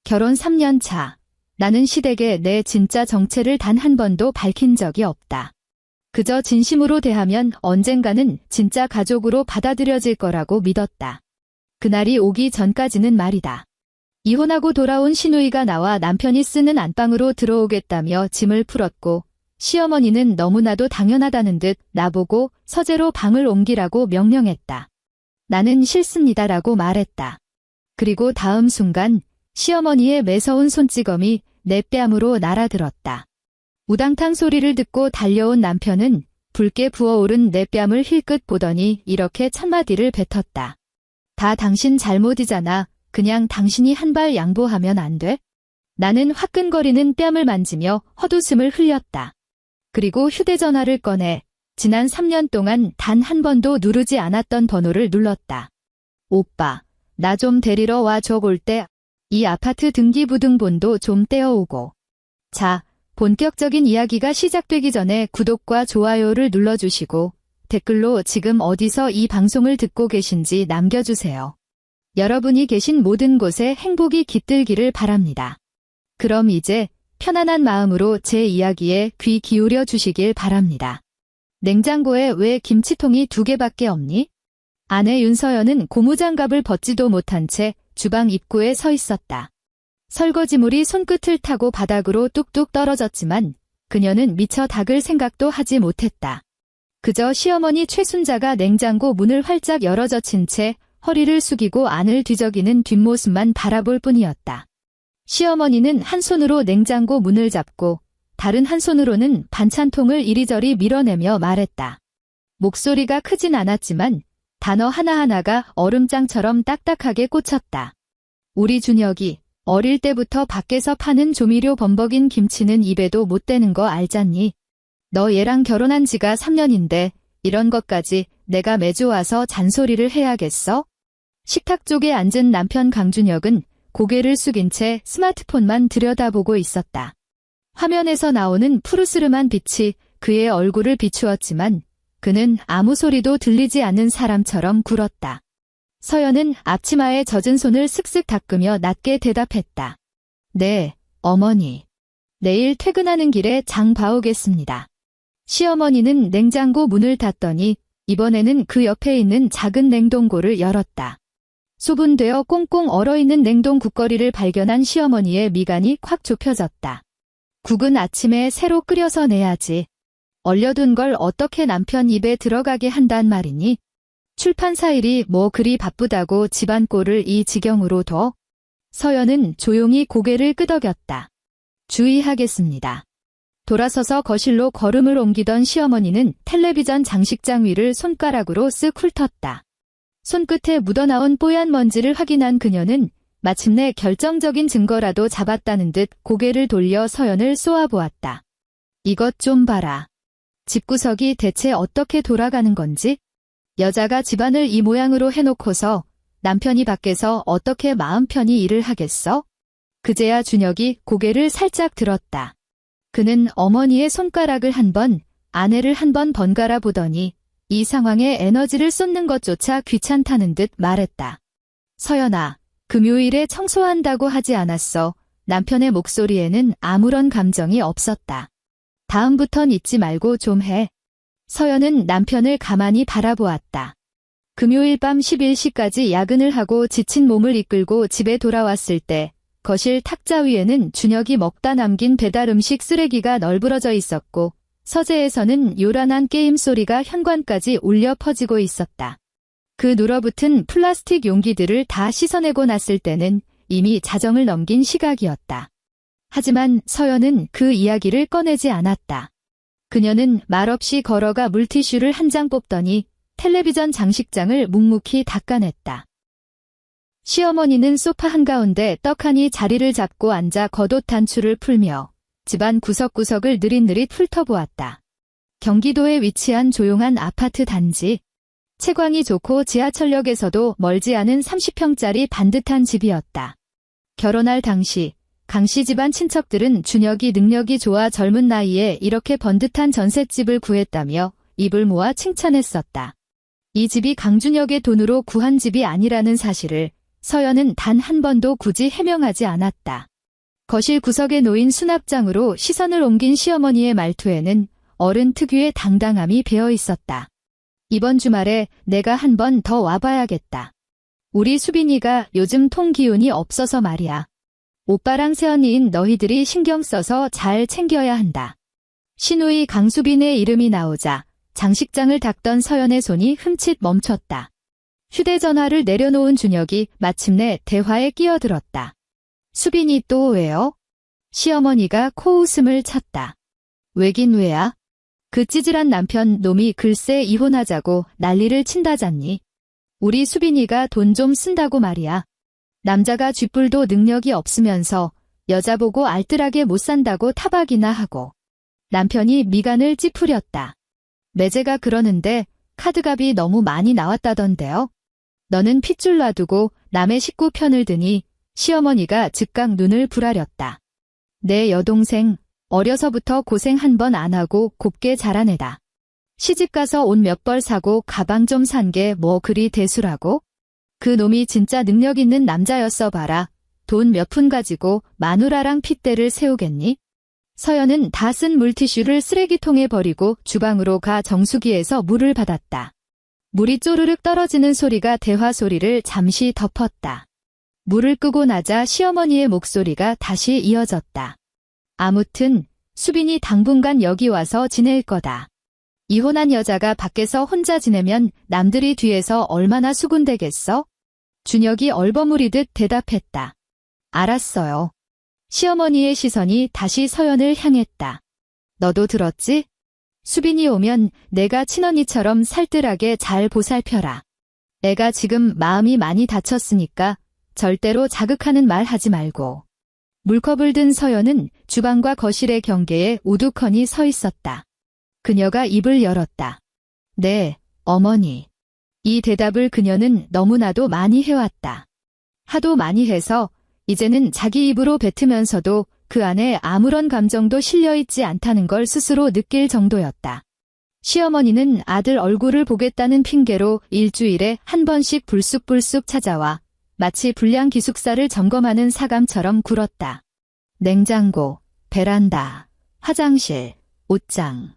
결혼 3년 차. 나는 시댁에 내 진짜 정체를 단 한 번도 밝힌 적이 없다. 그저 진심으로 대하면 언젠가는 진짜 가족으로 받아들여질 거라고 믿었다. 그날이 오기 전까지는 말이다. 이혼하고 돌아온 시누이가 나와 남편이 쓰는 안방으로 들어오겠다며 짐을 풀었고, 시어머니는 너무나도 당연하다는 듯 나보고 서재로 방을 옮기라고 명령했다. 나는 싫습니다라고 말했다. 그리고 다음 순간 시어머니의 매서운 손찌검이 내 뺨으로 날아들었다. 우당탕 소리를 듣고 달려온 남편은 붉게 부어오른 내 뺨을 힐끗 보더니 이렇게 첫마디를 뱉었다. 다 당신 잘못이잖아. 그냥 당신이 한 발 양보하면 안 돼? 나는 화끈거리는 뺨을 만지며 헛웃음을 흘렸다. 그리고 휴대전화를 꺼내 지난 3년 동안 단 한 번도 누르지 않았던 번호를 눌렀다. 오빠, 나 좀 데리러 와 줘 볼 때 이 아파트 등기부등본도 좀 떼어오고. 자, 본격적인 이야기가 시작되기 전에 구독과 좋아요를 눌러주시고 댓글로 지금 어디서 이 방송을 듣고 계신지 남겨주세요. 여러분이 계신 모든 곳에 행복이 깃들기를 바랍니다. 그럼 이제 편안한 마음으로 제 이야기에 귀 기울여 주시길 바랍니다. 냉장고에 왜 김치통이 2개밖에 없니? 아내 윤서연은 고무장갑을 벗지도 못한 채 주방 입구에 서 있었다. 설거지물이 손끝을 타고 바닥으로 뚝뚝 떨어졌지만 그녀는 미처 닦을 생각도 하지 못했다. 그저 시어머니 최순자가 냉장고 문을 활짝 열어젖힌 채 허리를 숙이고 안을 뒤적이는 뒷모습만 바라볼 뿐이었다. 시어머니는 한 손으로 냉장고 문을 잡고 다른 한 손으로는 반찬통을 이리저리 밀어내며 말했다. 목소리가 크진 않았지만 단어 하나하나가 얼음장처럼 딱딱하게 꽂혔다. 우리 준혁이 어릴 때부터 밖에서 파는 조미료 범벅인 김치는 입에도 못 대는 거 알잖니? 너 얘랑 결혼한 지가 3년인데 이런 것까지 내가 매주 와서 잔소리를 해야겠어? 식탁 쪽에 앉은 남편 강준혁은 고개를 숙인 채 스마트폰만 들여다보고 있었다. 화면에서 나오는 푸르스름한 빛이 그의 얼굴을 비추었지만 그는 아무 소리도 들리지 않는 사람처럼 굴었다. 서연은 앞치마에 젖은 손을 쓱쓱 닦으며 낮게 대답했다. 네, 어머니. 내일 퇴근하는 길에 장 봐오겠습니다. 시어머니는 냉장고 문을 닫더니 이번에는 그 옆에 있는 작은 냉동고를 열었다. 소분되어 꽁꽁 얼어있는 냉동 국거리를 발견한 시어머니의 미간이 콱 좁혀졌다. 국은 아침에 새로 끓여서 내야지. 얼려둔 걸 어떻게 남편 입에 들어가게 한단 말이니? 출판사 일이 뭐 그리 바쁘다고 집안 꼴을 이 지경으로 둬? 서연은 조용히 고개를 끄덕였다. 주의하겠습니다. 돌아서서 거실로 걸음을 옮기던 시어머니는 텔레비전 장식장 위를 손가락으로 쓱 훑었다. 손끝에 묻어나온 뽀얀 먼지를 확인한 그녀는 마침내 결정적인 증거라도 잡았다는 듯 고개를 돌려 서연을 쏘아보았다. 이것 좀 봐라. 집구석이 대체 어떻게 돌아가는 건지? 여자가 집안을 이 모양으로 해놓고서 남편이 밖에서 어떻게 마음 편히 일을 하겠어? 그제야 준혁이 고개를 살짝 들었다. 그는 어머니의 손가락을 한 번, 아내를 한 번 번갈아 보더니 이 상황에 에너지를 쏟는 것조차 귀찮다는 듯 말했다. 서연아, 금요일에 청소한다고 하지 않았어. 남편의 목소리에는 아무런 감정이 없었다. 다음부턴 잊지 말고 좀 해. 서연은 남편을 가만히 바라보았다. 금요일 밤 11시까지 야근을 하고 지친 몸을 이끌고 집에 돌아왔을 때 거실 탁자 위에는 준혁이 먹다 남긴 배달 음식 쓰레기가 널브러져 있었고 서재에서는 요란한 게임 소리가 현관까지 울려 퍼지고 있었다. 그 눌어붙은 플라스틱 용기들을 다 씻어내고 났을 때는 이미 자정을 넘긴 시각이었다. 하지만 서연은 그 이야기를 꺼내지 않았다. 그녀는 말없이 걸어가 물티슈를 한 장 뽑더니 텔레비전 장식장을 묵묵히 닦아냈다. 시어머니는 소파 한가운데 떡하니 자리를 잡고 앉아 겉옷 단추를 풀며 집안 구석구석을 느릿느릿 훑어보았다. 경기도에 위치한 조용한 아파트 단지. 채광이 좋고 지하철역에서도 멀지 않은 30평짜리 반듯한 집이었다. 결혼할 당시 강씨 집안 친척들은 준혁이 능력이 좋아 젊은 나이에 이렇게 번듯한 전셋집을 구했다며 입을 모아 칭찬했었다. 이 집이 강준혁의 돈으로 구한 집이 아니라는 사실을 서연은 단 한 번도 굳이 해명하지 않았다. 거실 구석에 놓인 수납장으로 시선을 옮긴 시어머니의 말투에는 어른 특유의 당당함이 배어 있었다. 이번 주말에 내가 한 번 더 와봐야겠다. 우리 수빈이가 요즘 통 기운이 없어서 말이야. 오빠랑 새언니인 너희들이 신경 써서 잘 챙겨야 한다. 시누이 강수빈의 이름이 나오자 장식장을 닦던 서연의 손이 흠칫 멈췄다. 휴대전화를 내려놓은 준혁이 마침내 대화에 끼어들었다. 수빈이 또 왜요? 시어머니가 코웃음을 쳤다. 왜긴 왜야? 그 찌질한 남편 놈이 글쎄 이혼하자고 난리를 친다잖니. 우리 수빈이가 돈 좀 쓴다고 말이야. 남자가 쥐뿔도 능력이 없으면서 여자 보고 알뜰하게 못 산다고 타박이나 하고. 남편이 미간을 찌푸렸다. 매제가 그러는데 카드값이 너무 많이 나왔다던데요. 너는 핏줄 놔두고 남의 식구 편을 드니 시어머니가 즉각 눈을 부라렸다. 내 여동생 어려서부터 고생 한 번 안 하고 곱게 자란 애다. 시집가서 옷 몇 벌 사고 가방 좀 산 게 뭐 그리 대수라고? 그 놈이 진짜 능력 있는 남자였어 봐라. 돈 몇 푼 가지고 마누라랑 핏대를 세우겠니? 서연은 다 쓴 물티슈를 쓰레기통에 버리고 주방으로 가 정수기에서 물을 받았다. 물이 쪼르륵 떨어지는 소리가 대화 소리를 잠시 덮었다. 물을 끄고 나자 시어머니의 목소리가 다시 이어졌다. 아무튼 수빈이 당분간 여기 와서 지낼 거다. 이혼한 여자가 밖에서 혼자 지내면 남들이 뒤에서 얼마나 수군대겠어? 준혁이 얼버무리듯 대답했다. 알았어요. 시어머니의 시선이 다시 서연을 향했다. 너도 들었지? 수빈이 오면 내가 친언니처럼 살뜰하게 잘 보살펴라. 애가 지금 마음이 많이 다쳤으니까 절대로 자극하는 말 하지 말고. 물컵을 든 서연은 주방과 거실의 경계에 우두커니 서 있었다. 그녀가 입을 열었다. 네, 어머니. 이 대답을 그녀는 너무나도 많이 해왔다. 하도 많이 해서 이제는 자기 입으로 뱉으면서도 그 안에 아무런 감정도 실려있지 않다는 걸 스스로 느낄 정도였다. 시어머니는 아들 얼굴을 보겠다는 핑계로 일주일에 한 번씩 불쑥불쑥 찾아와 마치 불량 기숙사를 점검하는 사감처럼 굴었다. 냉장고, 베란다, 화장실, 옷장.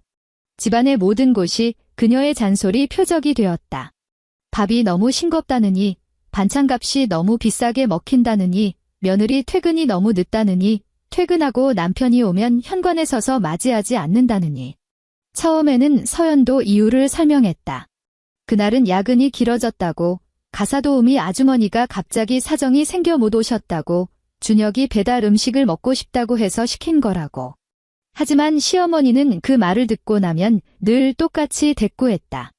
집안의 모든 곳이 그녀의 잔소리 표적이 되었다. 밥이 너무 싱겁다느니, 반찬값이 너무 비싸게 먹힌다느니, 며느리 퇴근이 너무 늦다느니, 퇴근하고 남편이 오면 현관에 서서 맞이하지 않는다느니. 처음에는 서연도 이유를 설명했다. 그날은 야근이 길어졌다고, 가사도우미 아주머니가 갑자기 사정이 생겨 못 오셨다고, 준혁이 배달 음식을 먹고 싶다고 해서 시킨 거라고. 하지만 시어머니는 그 말을 듣고 나면 늘 똑같이 대꾸했다.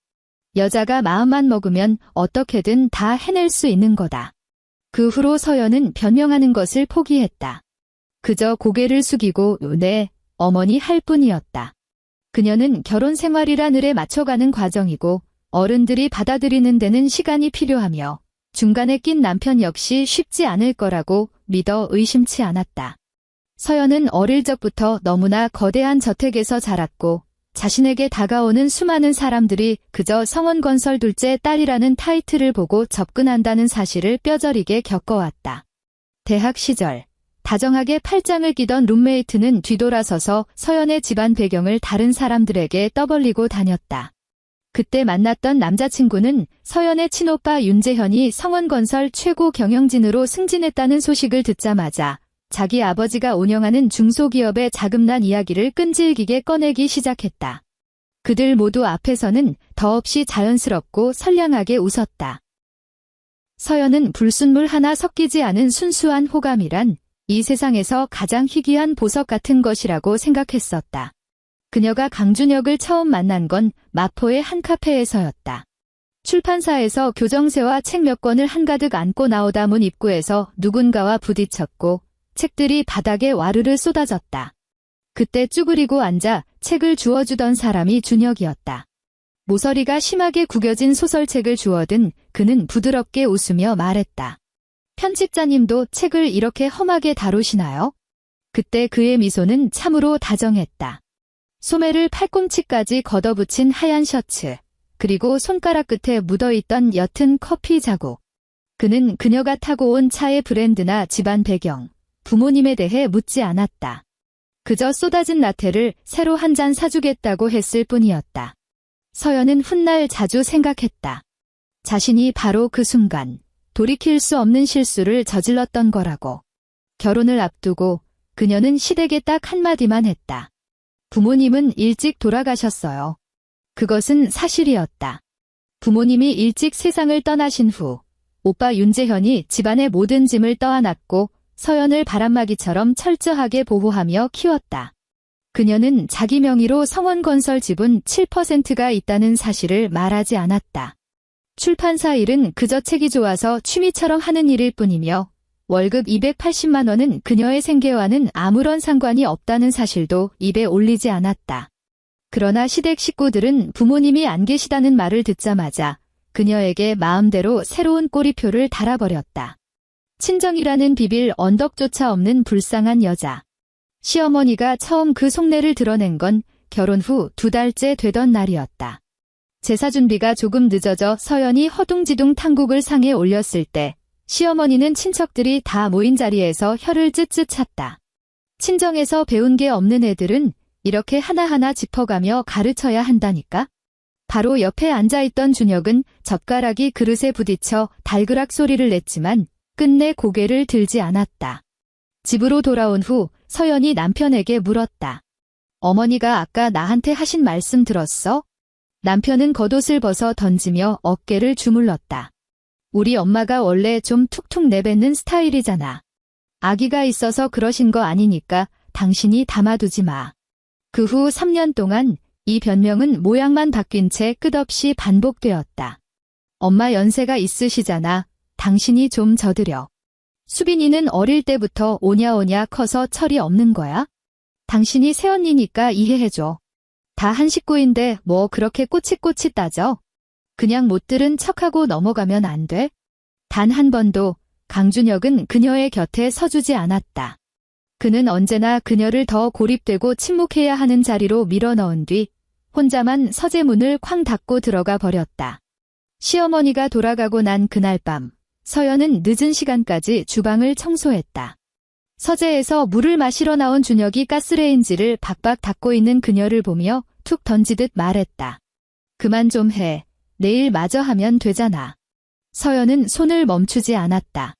여자가 마음만 먹으면 어떻게든 다 해낼 수 있는 거다. 그 후로 서연은 변명하는 것을 포기했다. 그저 고개를 숙이고 네, 어머니 할 뿐이었다. 그녀는 결혼 생활이란 을에 맞춰가는 과정이고 어른들이 받아들이는 데는 시간이 필요하며 중간에 낀 남편 역시 쉽지 않을 거라고 믿어 의심치 않았다. 서연은 어릴 적부터 너무나 거대한 저택에서 자랐고 자신에게 다가오는 수많은 사람들이 그저 성원건설 둘째 딸이라는 타이틀을 보고 접근한다는 사실을 뼈저리게 겪어왔다. 대학 시절 다정하게 팔짱을 끼던 룸메이트는 뒤돌아서서 서연의 집안 배경을 다른 사람들에게 떠벌리고 다녔다. 그때 만났던 남자친구는 서연의 친오빠 윤재현이 성원건설 최고 경영진으로 승진했다는 소식을 듣자마자 자기 아버지가 운영하는 중소기업의 자금난 이야기를 끈질기게 꺼내기 시작했다. 그들 모두 앞에서는 더없이 자연스럽고 선량하게 웃었다. 서연은 불순물 하나 섞이지 않은 순수한 호감이란 이 세상에서 가장 희귀한 보석 같은 것이라고 생각했었다. 그녀가 강준혁을 처음 만난 건 마포의 한 카페에서였다. 출판사에서 교정세와 책 몇 권을 한가득 안고 나오다 문 입구에서 누군가와 부딪혔고 책들이 바닥에 와르르 쏟아졌다. 그때 쭈그리고 앉아 책을 주워주던 사람이 준혁이었다. 모서리가 심하게 구겨진 소설책을 주워든 그는 부드럽게 웃으며 말했다. 편집자님도 책을 이렇게 험하게 다루시나요? 그때 그의 미소는 참으로 다정했다. 소매를 팔꿈치까지 걷어붙인 하얀 셔츠, 그리고 손가락 끝에 묻어있던 옅은 커피 자국. 그는 그녀가 타고 온 차의 브랜드나 집안 배경, 부모님에 대해 묻지 않았다. 그저 쏟아진 라테를 새로 한 잔 사주겠다고 했을 뿐이었다. 서연은 훗날 자주 생각했다. 자신이 바로 그 순간 돌이킬 수 없는 실수를 저질렀던 거라고. 결혼을 앞두고 그녀는 시댁에 딱 한마디만 했다. 부모님은 일찍 돌아가셨어요. 그것은 사실이었다. 부모님이 일찍 세상을 떠나신 후 오빠 윤재현이 집안의 모든 짐을 떠안았고 서연을 바람막이처럼 철저하게 보호하며 키웠다. 그녀는 자기 명의로 성원건설 지분 7%가 있다는 사실을 말하지 않았다. 출판사 일은 그저 책이 좋아서 취미처럼 하는 일일 뿐이며 월급 280만 원은 그녀의 생계와는 아무런 상관이 없다는 사실도 입에 올리지 않았다. 그러나 시댁 식구들은 부모님이 안 계시다는 말을 듣자마자 그녀에게 마음대로 새로운 꼬리표를 달아버렸다. 친정이라는 비빌 언덕조차 없는 불쌍한 여자. 시어머니가 처음 그 속내를 드러낸 건 결혼 후 2달째 되던 날이었다. 제사 준비가 조금 늦어져 서연이 허둥지둥 탕국을 상에 올렸을 때 시어머니는 친척들이 다 모인 자리에서 혀를 쯧쯧 찼다. 친정에서 배운 게 없는 애들은 이렇게 하나하나 짚어가며 가르쳐야 한다니까? 바로 옆에 앉아있던 준혁은 젓가락이 그릇에 부딪혀 달그락 소리를 냈지만 끝내 고개를 들지 않았다. 집으로 돌아온 후 서연이 남편에게 물었다. 어머니가 아까 나한테 하신 말씀 들었어? 남편은 겉옷을 벗어 던지며 어깨를 주물렀다. 우리 엄마가 원래 좀 툭툭 내뱉는 스타일이잖아. 아기가 있어서 그러신 거 아니니까 당신이 담아두지 마. 그 후 3년 동안 이 변명은 모양만 바뀐 채 끝없이 반복되었다. 엄마 연세가 있으시잖아. 당신이 좀 져드려. 수빈이는 어릴 때부터 오냐오냐 커서 철이 없는 거야? 당신이 새언니니까 이해해줘. 다 한 식구인데 뭐 그렇게 꼬치꼬치 따져? 그냥 못 들은 척하고 넘어가면 안 돼? 단 한 번도 강준혁은 그녀의 곁에 서주지 않았다. 그는 언제나 그녀를 더 고립되고 침묵해야 하는 자리로 밀어넣은 뒤 혼자만 서재문을 쾅 닫고 들어가 버렸다. 시어머니가 돌아가고 난 그날 밤 서연은 늦은 시간까지 주방을 청소했다. 서재에서 물을 마시러 나온 준혁이 가스레인지를 박박 닫고 있는 그녀를 보며 툭 던지듯 말했다. 그만 좀 해. 내일 마저 하면 되잖아. 서연은 손을 멈추지 않았다.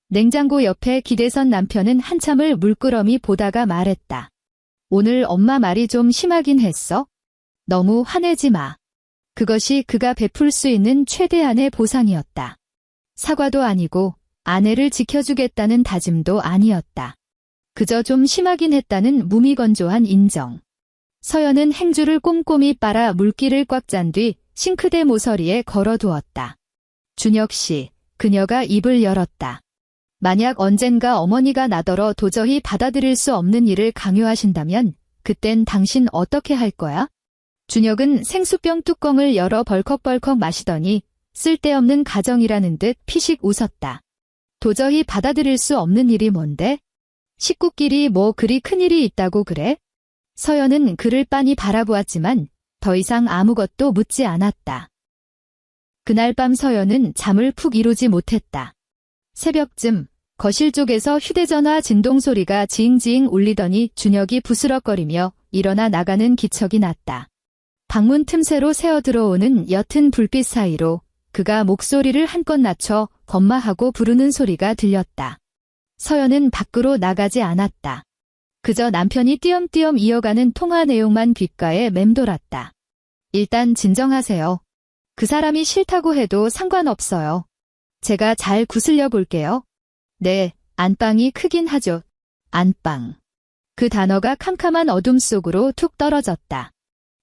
냉장고 옆에 기대선 남편은 한참을 물끄러미 보다가 말했다. 오늘 엄마 말이 좀 심하긴 했어? 너무 화내지 마. 그것이 그가 베풀 수 있는 최대한의 보상이었다. 사과도 아니고 아내를 지켜주겠다는 다짐도 아니었다. 그저 좀 심하긴 했다는 무미건조한 인정. 서연은 행주를 꼼꼼히 빨아 물기를 꽉 짠 뒤 싱크대 모서리에 걸어두었다. 준혁 씨, 그녀가 입을 열었다. 만약 언젠가 어머니가 나더러 도저히 받아들일 수 없는 일을 강요하신다면 그땐 당신 어떻게 할 거야? 준혁은 생수병 뚜껑을 열어 벌컥벌컥 마시더니 쓸데없는 가정이라는 듯 피식 웃었다. 도저히 받아들일 수 없는 일이 뭔데? 식구끼리 뭐 그리 큰일이 있다고 그래? 서연은 그를 빤히 바라보았지만 더 이상 아무것도 묻지 않았다. 그날 밤 서연은 잠을 푹 이루지 못했다. 새벽쯤 거실 쪽에서 휴대전화 진동 소리가 지잉지잉 울리더니 준혁이 부스럭거리며 일어나 나가는 기척이 났다. 방문 틈새로 새어 들어오는 옅은 불빛 사이로 그가 목소리를 한껏 낮춰 건마하고 부르는 소리가 들렸다. 서연은 밖으로 나가지 않았다. 그저 남편이 띄엄띄엄 이어가는 통화 내용만 귓가에 맴돌았다. 일단 진정하세요. 그 사람이 싫다고 해도 상관없어요. 제가 잘 구슬려 볼게요. 네, 안방이 크긴 하죠. 안방. 그 단어가 캄캄한 어둠 속으로 툭 떨어졌다.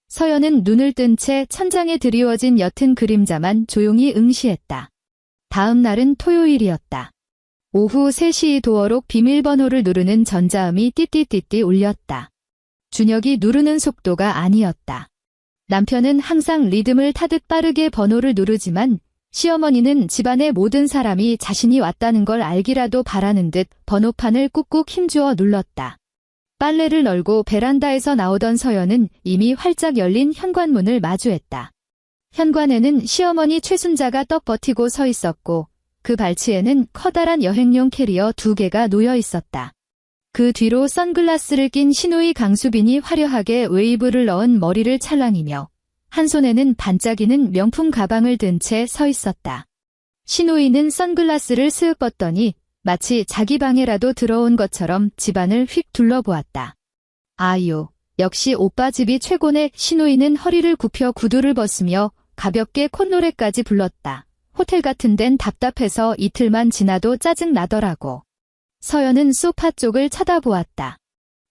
서연은 눈을 뜬 채 천장에 드리워진 옅은 그림자만 조용히 응시했다. 다음 날은 토요일이었다. 오후 3시 도어록 비밀번호를 누르는 전자음이 띠띠띠띠 울렸다. 준혁이 누르는 속도가 아니었다. 남편은 항상 리듬을 타듯 빠르게 번호를 누르지만 시어머니는 집안의 모든 사람이 자신이 왔다는 걸 알기라도 바라는 듯 번호판을 꾹꾹 힘주어 눌렀다. 빨래를 널고 베란다에서 나오던 서연은 이미 활짝 열린 현관문을 마주했다. 현관에는 시어머니 최순자가 떡 버티고 서 있었고 그 발치에는 커다란 여행용 캐리어 2개가 놓여 있었다. 그 뒤로 선글라스를 낀 신우이 강수빈이 화려하게 웨이브를 넣은 머리를 찰랑이며 한 손에는 반짝이는 명품 가방을 든 채 서 있었다. 신우이는 선글라스를 쓱 뻗더니 마치 자기 방에라도 들어온 것처럼 집안을 휙 둘러보았다. 아유, 역시 오빠 집이 최고네. 신우이는 허리를 굽혀 구두를 벗으며 가볍게 콧노래까지 불렀다. 호텔 같은 데는 답답해서 이틀만 지나도 짜증 나더라고. 서연은 소파 쪽을 쳐다보았다.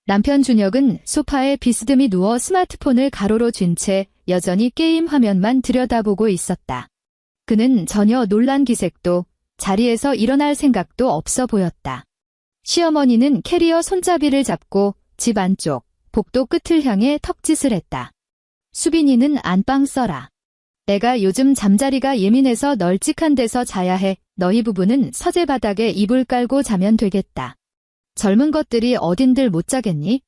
남편 준혁은 소파에 비스듬히 누워 스마트폰을 가로로 쥔 채 여전히 게임 화면만 들여다보고 있었다. 그는 전혀 놀란 기색도 자리에서 일어날 생각도 없어 보였다. 시어머니는 캐리어 손잡이를 잡고 집 안쪽 복도 끝을 향해 턱짓을 했다. 수빈이는 안방 써라. 내가 요즘 잠자리가 예민해서 널찍한 데서 자야 해. 너희 부부는 서재 바닥에 이불 깔고 자면 되겠다. 젊은 것들이 어딘들 못 자겠니?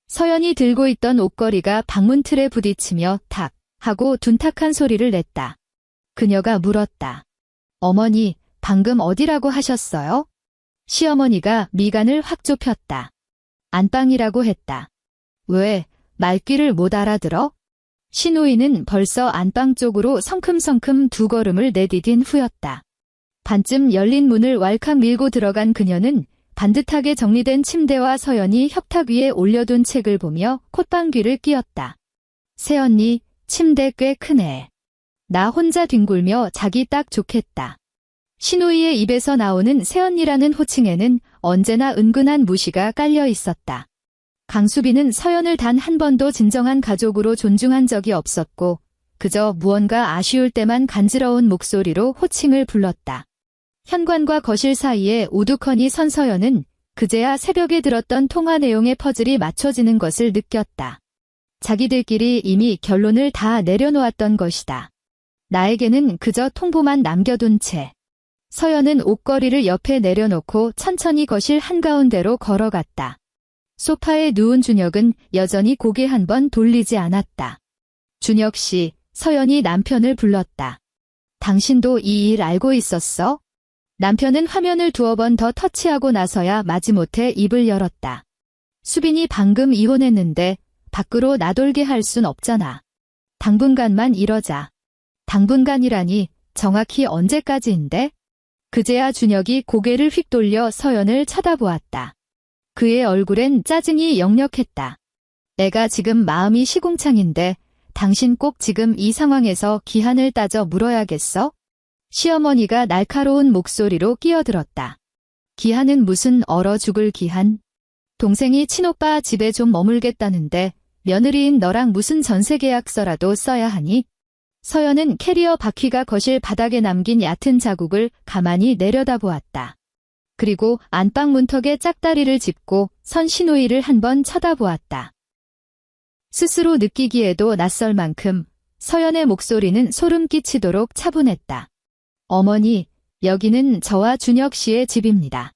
서연이 들고 있던 옷걸이가 방문 틀에 부딪히며 탁 하고 둔탁한 소리를 냈다. 그녀가 물었다. 어머니, 방금 어디라고 하셨어요? 시어머니가 미간을 확 좁혔다. 안방이라고 했다. 왜, 말귀를 못 알아들어? 신우이는 벌써 안방 쪽으로 성큼성큼 2걸음을 내디딘 후였다. 반쯤 열린 문을 왈칵 밀고 들어간 그녀는 반듯하게 정리된 침대와 서연이 협탁 위에 올려둔 책을 보며 콧방귀를 뀌었다. 새언니, 침대 꽤 크네. 나 혼자 뒹굴며 자기 딱 좋겠다. 신우이의 입에서 나오는 새언니라는 호칭에는 언제나 은근한 무시가 깔려 있었다. 강수빈은 서연을 단 한 번도 진정한 가족으로 존중한 적이 없었고 그저 무언가 아쉬울 때만 간지러운 목소리로 호칭을 불렀다. 현관과 거실 사이에 우두커니 선 서연은 그제야 새벽에 들었던 통화 내용의 퍼즐이 맞춰지는 것을 느꼈다. 자기들끼리 이미 결론을 다 내려놓았던 것이다. 나에게는 그저 통보만 남겨둔 채. 서연은 옷걸이를 옆에 내려놓고 천천히 거실 한가운데로 걸어갔다. 소파에 누운 준혁은 여전히 고개 한 번 돌리지 않았다. 준혁 씨, 서연이 남편을 불렀다. 당신도 이 일 알고 있었어? 남편은 화면을 2번 더 터치하고 나서야 마지못해 입을 열었다. 수빈이 방금 이혼했는데 밖으로 나돌게 할 순 없잖아. 당분간만 이러자. 당분간이라니 정확히 언제까지인데? 그제야 준혁이 고개를 휙 돌려 서연을 쳐다보았다. 그의 얼굴엔 짜증이 역력했다. 내가 지금 마음이 시궁창인데 당신 꼭 지금 이 상황에서 기한을 따져 물어야겠어? 시어머니가 날카로운 목소리로 끼어들었다. 기한은 무슨 얼어 죽을 기한? 동생이 친오빠 집에 좀 머물겠다는데 며느리인 너랑 무슨 전세계약서라도 써야 하니? 서연은 캐리어 바퀴가 거실 바닥에 남긴 얕은 자국을 가만히 내려다보았다. 그리고 안방 문턱에 짝다리를 짚고 선 신우이를 한번 쳐다보았다. 스스로 느끼기에도 낯설 만큼 서연의 목소리는 소름 끼치도록 차분했다. 어머니, 여기는 저와 준혁 씨의 집입니다.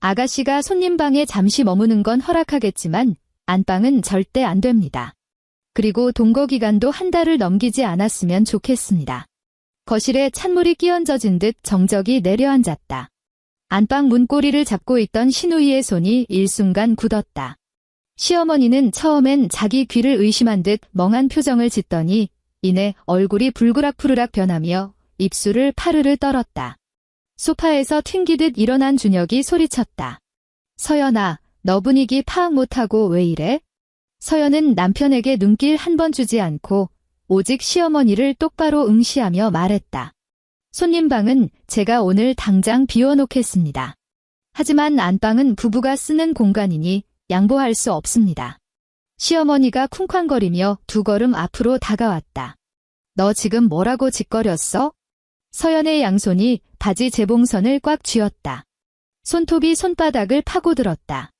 아가씨가 손님 방에 잠시 머무는 건 허락하겠지만 안방은 절대 안 됩니다. 그리고 동거 기간도 한 달을 넘기지 않았으면 좋겠습니다. 거실에 찬물이 끼얹어진 듯 정적이 내려앉았다. 안방 문고리를 잡고 있던 신우이의 손이 일순간 굳었다. 시어머니는 처음엔 자기 귀를 의심한 듯 멍한 표정을 짓더니 이내 얼굴이 불그락푸르락 변하며 입술을 파르르 떨었다. 소파에서 튕기듯 일어난 준혁이 소리쳤다. 서연아, 너 분위기 파악 못하고 왜 이래? 서연은 남편에게 눈길 한 번 주지 않고 오직 시어머니를 똑바로 응시하며 말했다. 손님 방은 제가 오늘 당장 비워놓겠습니다. 하지만 안방은 부부가 쓰는 공간이니 양보할 수 없습니다. 시어머니가 쿵쾅거리며 2걸음 앞으로 다가왔다. 너 지금 뭐라고 짓거렸어? 서연의 양손이 바지 재봉선을 꽉 쥐었다. 손톱이 손바닥을 파고들었다.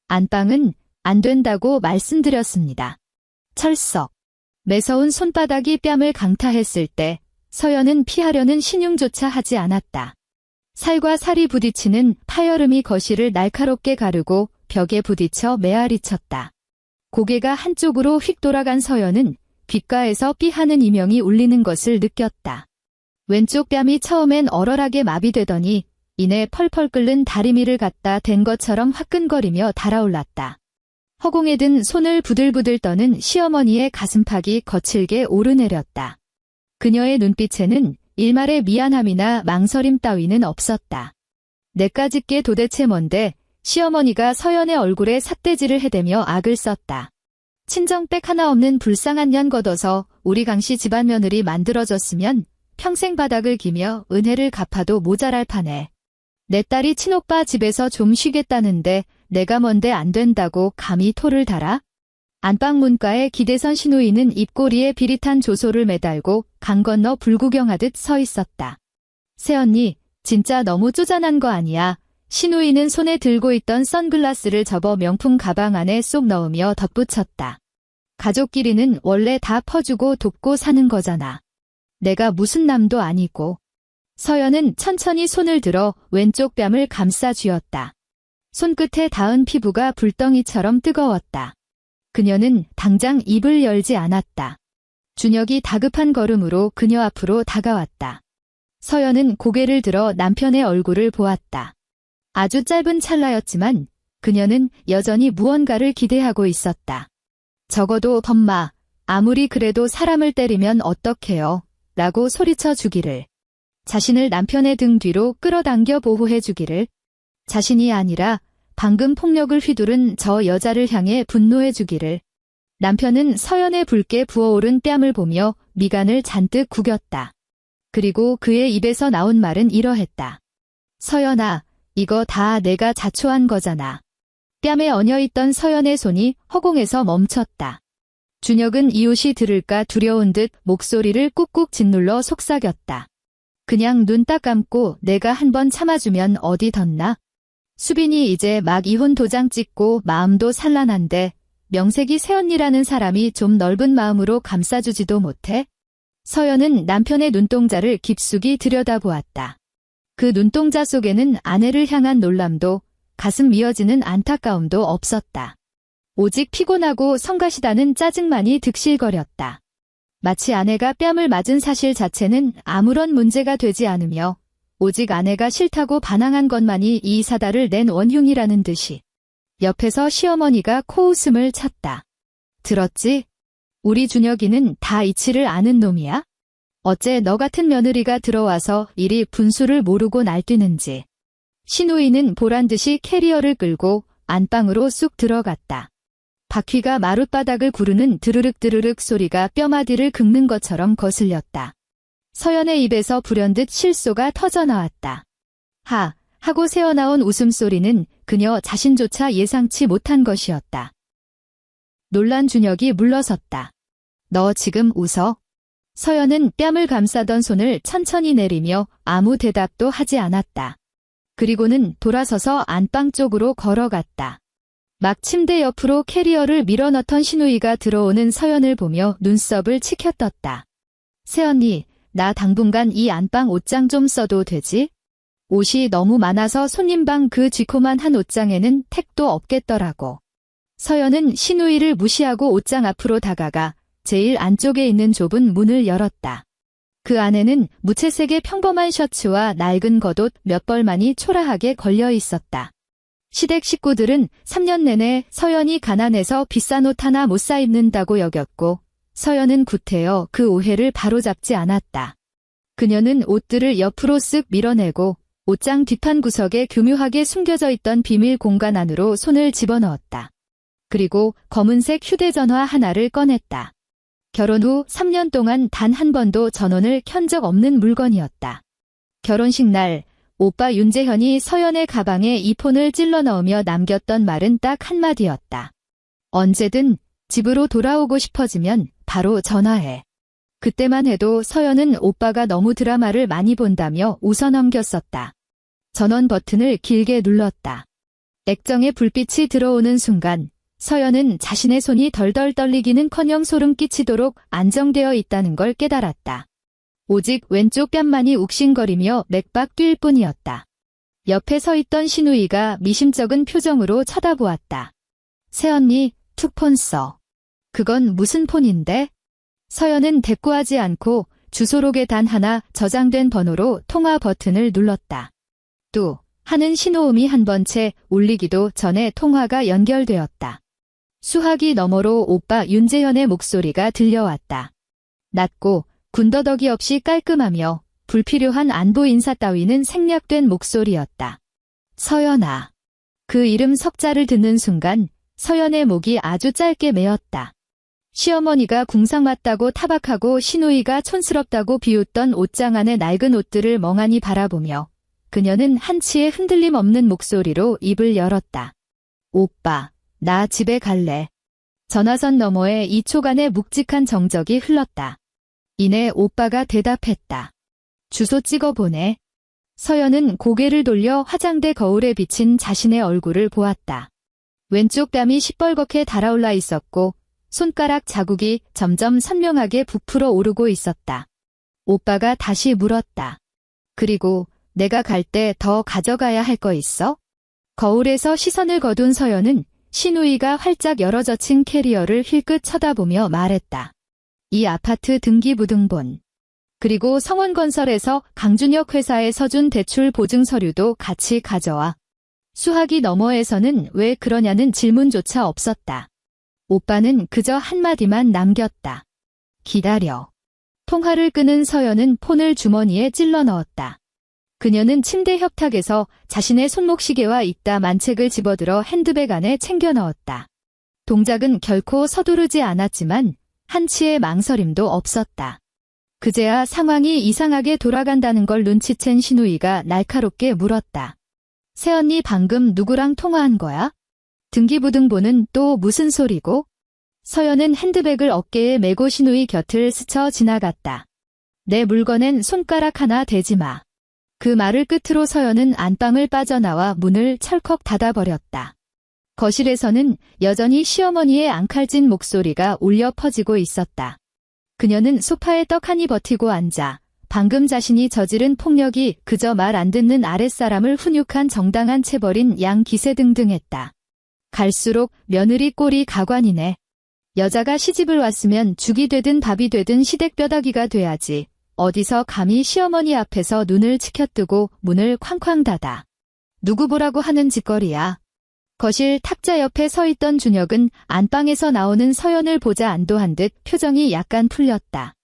안방은 안 된다고 말씀드렸습니다. 철썩. 매서운 손바닥이 뺨을 강타했을 때 서연은 피하려는 신용조차 하지 않았다. 살과 살이 부딪히는 파여름이 거실을 날카롭게 가르고 벽에 부딪혀 메아리 쳤다. 고개가 한쪽으로 휙 돌아간 서연은 귓가에서 삐하는 이명이 울리는 것을 느꼈다. 왼쪽 뺨이 처음엔 얼얼하게 마비되더니 이내 펄펄 끓는 다리미를 갖다 댄 것처럼 화끈거리며 달아올랐다. 허공에 든 손을 부들부들 떠는 시어머니의 가슴팍이 거칠게 오르내렸다. 그녀의 눈빛에는 일말의 미안함이나 망설임 따위는 없었다. 내까짓게 도대체 뭔데 시어머니가 서연의 얼굴에 삿대질을 해대며 악을 썼다. 친정백 하나 없는 불쌍한 년 걷어서 우리 강씨 집안 며느리 만들어졌으면 평생 바닥을 기며 은혜를 갚아도 모자랄 판에 내 딸이 친오빠 집에서 좀 쉬겠다는데 내가 뭔데 안 된다고 감히 토를 달아? 안방 문가에 기대선 시누이는 입꼬리에 비릿한 조소를 매달고 강 건너 불구경하듯 서 있었다. 새언니, 진짜 너무 쪼잔한 거 아니야? 시누이는 손에 들고 있던 선글라스를 접어 명품 가방 안에 쏙 넣으며 덧붙였다. 가족끼리는 원래 다 퍼주고 돕고 사는 거잖아. 내가 무슨 남도 아니고. 서연은 천천히 손을 들어 왼쪽 뺨을 감싸 쥐었다. 손끝에 닿은 피부가 불덩이처럼 뜨거웠다. 그녀는 당장 입을 열지 않았다. 준혁이 다급한 걸음으로 그녀 앞으로 다가왔다. 서연은 고개를 들어 남편의 얼굴을 보았다. 아주 짧은 찰나였지만 그녀는 여전히 무언가를 기대하고 있었다. 적어도 엄마, 아무리 그래도 사람을 때리면 어떡해요? 라고 소리쳐 주기를. 자신을 남편의 등 뒤로 끌어당겨 보호해 주기를. 자신이 아니라 방금 폭력을 휘두른 저 여자를 향해 분노해 주기를. 남편은 서연의 붉게 부어오른 뺨을 보며 미간을 잔뜩 구겼다. 그리고 그의 입에서 나온 말은 이러했다. 서연아, 이거 다 내가 자초한 거잖아. 뺨에 얹어있던 서연의 손이 허공에서 멈췄다. 준혁은 이웃이 들을까 두려운 듯 목소리를 꾹꾹 짓눌러 속삭였다. 그냥 눈 딱 감고 내가 한번 참아주면 어디 덧나? 수빈이 이제 막 이혼 도장 찍고 마음도 산란한데 명색이 새언니라는 사람이 좀 넓은 마음으로 감싸주지도 못해? 서연은 남편의 눈동자를 깊숙이 들여다보았다. 그 눈동자 속에는 아내를 향한 놀람도 가슴 미어지는 안타까움도 없었다. 오직 피곤하고 성가시다는 짜증만이 득실거렸다. 마치 아내가 뺨을 맞은 사실 자체는 아무런 문제가 되지 않으며 오직 아내가 싫다고 반항한 것만이 이 사달을 낸 원흉이라는 듯이. 옆에서 시어머니가 코웃음을 쳤다. 들었지? 우리 준혁이는 다 이치를 아는 놈이야? 어째 너 같은 며느리가 들어와서 이리 분수를 모르고 날뛰는지. 시누이는 보란듯이 캐리어를 끌고 안방으로 쑥 들어갔다. 바퀴가 마룻바닥을 구르는 드르륵 소리가 뼈마디를 긁는 것처럼 거슬렸다. 서연의 입에서 불현듯 실소가 터져나왔다. 하! 하고 새어나온 웃음소리는 그녀 자신조차 예상치 못한 것이었다. 놀란 준혁이 물러섰다. 너 지금 웃어? 서연은 뺨을 감싸던 손을 천천히 내리며 아무 대답도 하지 않았다. 그리고는 돌아서서 안방 쪽으로 걸어갔다. 막 침대 옆으로 캐리어를 밀어넣던 시누이가 들어오는 서연을 보며 눈썹을 치켜떴다. 새언니, 나 당분간 이 안방 옷장 좀 써도 되지? 옷이 너무 많아서 손님방 그 쥐코만 한 옷장에는 택도 없겠더라고. 서연은 시누이를 무시하고 옷장 앞으로 다가가 제일 안쪽에 있는 좁은 문을 열었다. 그 안에는 무채색의 평범한 셔츠와 낡은 겉옷 몇 벌만이 초라하게 걸려 있었다. 시댁 식구들은 3년 내내 서연이 가난해서 비싼 옷 하나 못 사 입는다고 여겼고 서연은 구태여 그 오해를 바로잡지 않았다. 그녀는 옷들을 옆으로 쓱 밀어내고 옷장 뒷판 구석에 교묘하게 숨겨져 있던 비밀 공간 안으로 손을 집어넣었다. 그리고 검은색 휴대전화 하나를 꺼냈다. 결혼 후 3년 동안 단 한 번도 전원을 켠 적 없는 물건이었다. 결혼식 날 오빠 윤재현이 서연의 가방에 이 폰을 찔러 넣으며 남겼던 말은 딱 한마디였다. 언제든 집으로 돌아오고 싶어지면 바로 전화해. 그때만 해도 서연은 오빠가 너무 드라마를 많이 본다며 웃어넘겼었다. 전원 버튼을 길게 눌렀다. 액정에 불빛이 들어오는 순간 서연은 자신의 손이 덜덜 떨리기는커녕 소름 끼치도록 안정되어 있다는 걸 깨달았다. 오직 왼쪽 뺨만이 욱신거리며 맥박 뛸 뿐이었다. 옆에 서 있던 시누이가 미심쩍은 표정으로 쳐다보았다. 새언니, 투폰 써. 그건 무슨 폰인데? 서연은 대꾸하지 않고 주소록에 단 하나 저장된 번호로 통화 버튼을 눌렀다. 또 하는 신호음이 한 번 채 울리기도 전에 통화가 연결되었다. 수화기 너머로 오빠 윤재현의 목소리가 들려왔다. 낮고 군더더기 없이 깔끔하며 불필요한 안부 인사 따위는 생략된 목소리였다. 서연아. 그 이름 석자를 듣는 순간 서연의 목이 아주 짧게 메었다. 시어머니가 궁상 맞다고 타박하고 시누이가 촌스럽다고 비웃던 옷장 안의 낡은 옷들을 멍하니 바라보며 그녀는 한치의 흔들림 없는 목소리로 입을 열었다. 오빠, 나 집에 갈래. 전화선 너머에 2초간의 묵직한 정적이 흘렀다. 이내 오빠가 대답했다. 주소 찍어보내. 서연은 고개를 돌려 화장대 거울에 비친 자신의 얼굴을 보았다. 왼쪽 뺨이 시뻘겋게 달아올라 있었고 손가락 자국이 점점 선명하게 부풀어 오르고 있었다. 오빠가 다시 물었다. 그리고 내가 갈 때 더 가져가야 할 거 있어? 거울에서 시선을 거둔 서연은 시누이가 활짝 열어젖힌 캐리어를 힐끗 쳐다보며 말했다. 이 아파트 등기부등본. 그리고 성원건설에서 강준혁 회사에 서준 대출 보증 서류도 같이 가져와. 수화기 너머에서는 왜 그러냐는 질문조차 없었다. 오빠는 그저 한마디만 남겼다. 기다려. 통화를 끄는 서연은 폰을 주머니에 찔러 넣었다. 그녀는 침대 협탁에서 자신의 손목시계와 익다 만책을 집어들어 핸드백 안에 챙겨 넣었다. 동작은 결코 서두르지 않았지만 한치의 망설임도 없었다. 그제야 상황이 이상하게 돌아간다는 걸 눈치챈 시누이가 날카롭게 물었다. 새언니 방금 누구랑 통화한 거야? 등기부등본은 또 무슨 소리고? 서연은 핸드백을 어깨에 메고 시누이 곁을 스쳐 지나갔다. 내 물건엔 손가락 하나 대지 마. 그 말을 끝으로 서연은 안방을 빠져나와 문을 철컥 닫아버렸다. 거실에서는 여전히 시어머니의 앙칼진 목소리가 울려 퍼지고 있었다. 그녀는 소파에 떡하니 버티고 앉아 방금 자신이 저지른 폭력이 그저 말 안 듣는 아랫사람을 훈육한 정당한 체벌인 양기세등등했다. 갈수록 며느리 꼴이 가관이네. 여자가 시집을 왔으면 죽이 되든 밥이 되든 시댁뼈다귀가 돼야지. 어디서 감히 시어머니 앞에서 눈을 치켜뜨고 문을 쾅쾅 닫아. 누구 보라고 하는 짓거리야. 거실 탁자 옆에 서 있던 준혁은 안방에서 나오는 서연을 보자 안도한 듯 표정이 약간 풀렸다.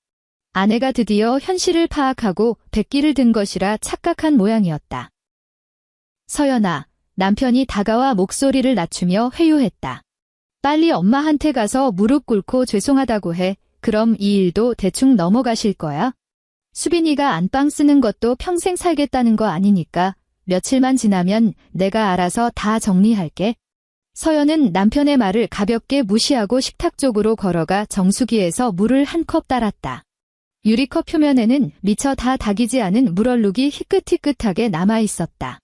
아내가 드디어 현실을 파악하고 백기를 든 것이라 착각한 모양이었다. 서연아, 남편이 다가와 목소리를 낮추며 회유했다. 빨리 엄마한테 가서 무릎 꿇고 죄송하다고 해. 그럼 이 일도 대충 넘어가실 거야? 수빈이가 안방 쓰는 것도 평생 살겠다는 거 아니니까 며칠만 지나면 내가 알아서 다 정리할게. 서연은 남편의 말을 가볍게 무시하고 식탁 쪽으로 걸어가 정수기에서 물을 한 컵 따랐다. 유리컵 표면에는 미처 다 닦이지 않은 물얼룩이 희끗희끗하게 남아있었다.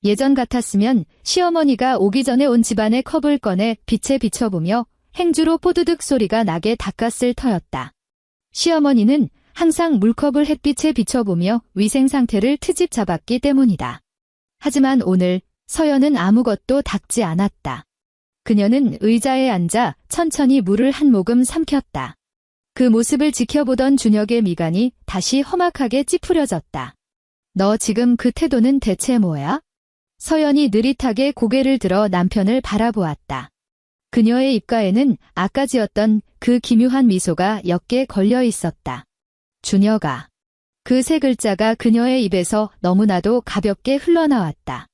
예전 같았으면 시어머니가 오기 전에 온 집안의 컵을 꺼내 빛에 비춰보며 행주로 뽀드득 소리가 나게 닦았을 터였다. 시어머니는 항상 물컵을 햇빛에 비춰보며 위생 상태를 트집 잡았기 때문이다. 하지만 오늘 서연은 아무것도 닦지 않았다. 그녀는 의자에 앉아 천천히 물을 한 모금 삼켰다. 그 모습을 지켜보던 준혁의 미간이 다시 험악하게 찌푸려졌다. 너 지금 그 태도는 대체 뭐야? 서연이 느릿하게 고개를 들어 남편을 바라보았다. 그녀의 입가에는 아까 지었던 그 기묘한 미소가 옅게 걸려 있었다. 준혁아. 그 세 글자가 그녀의 입에서 너무나도 가볍게 흘러나왔다.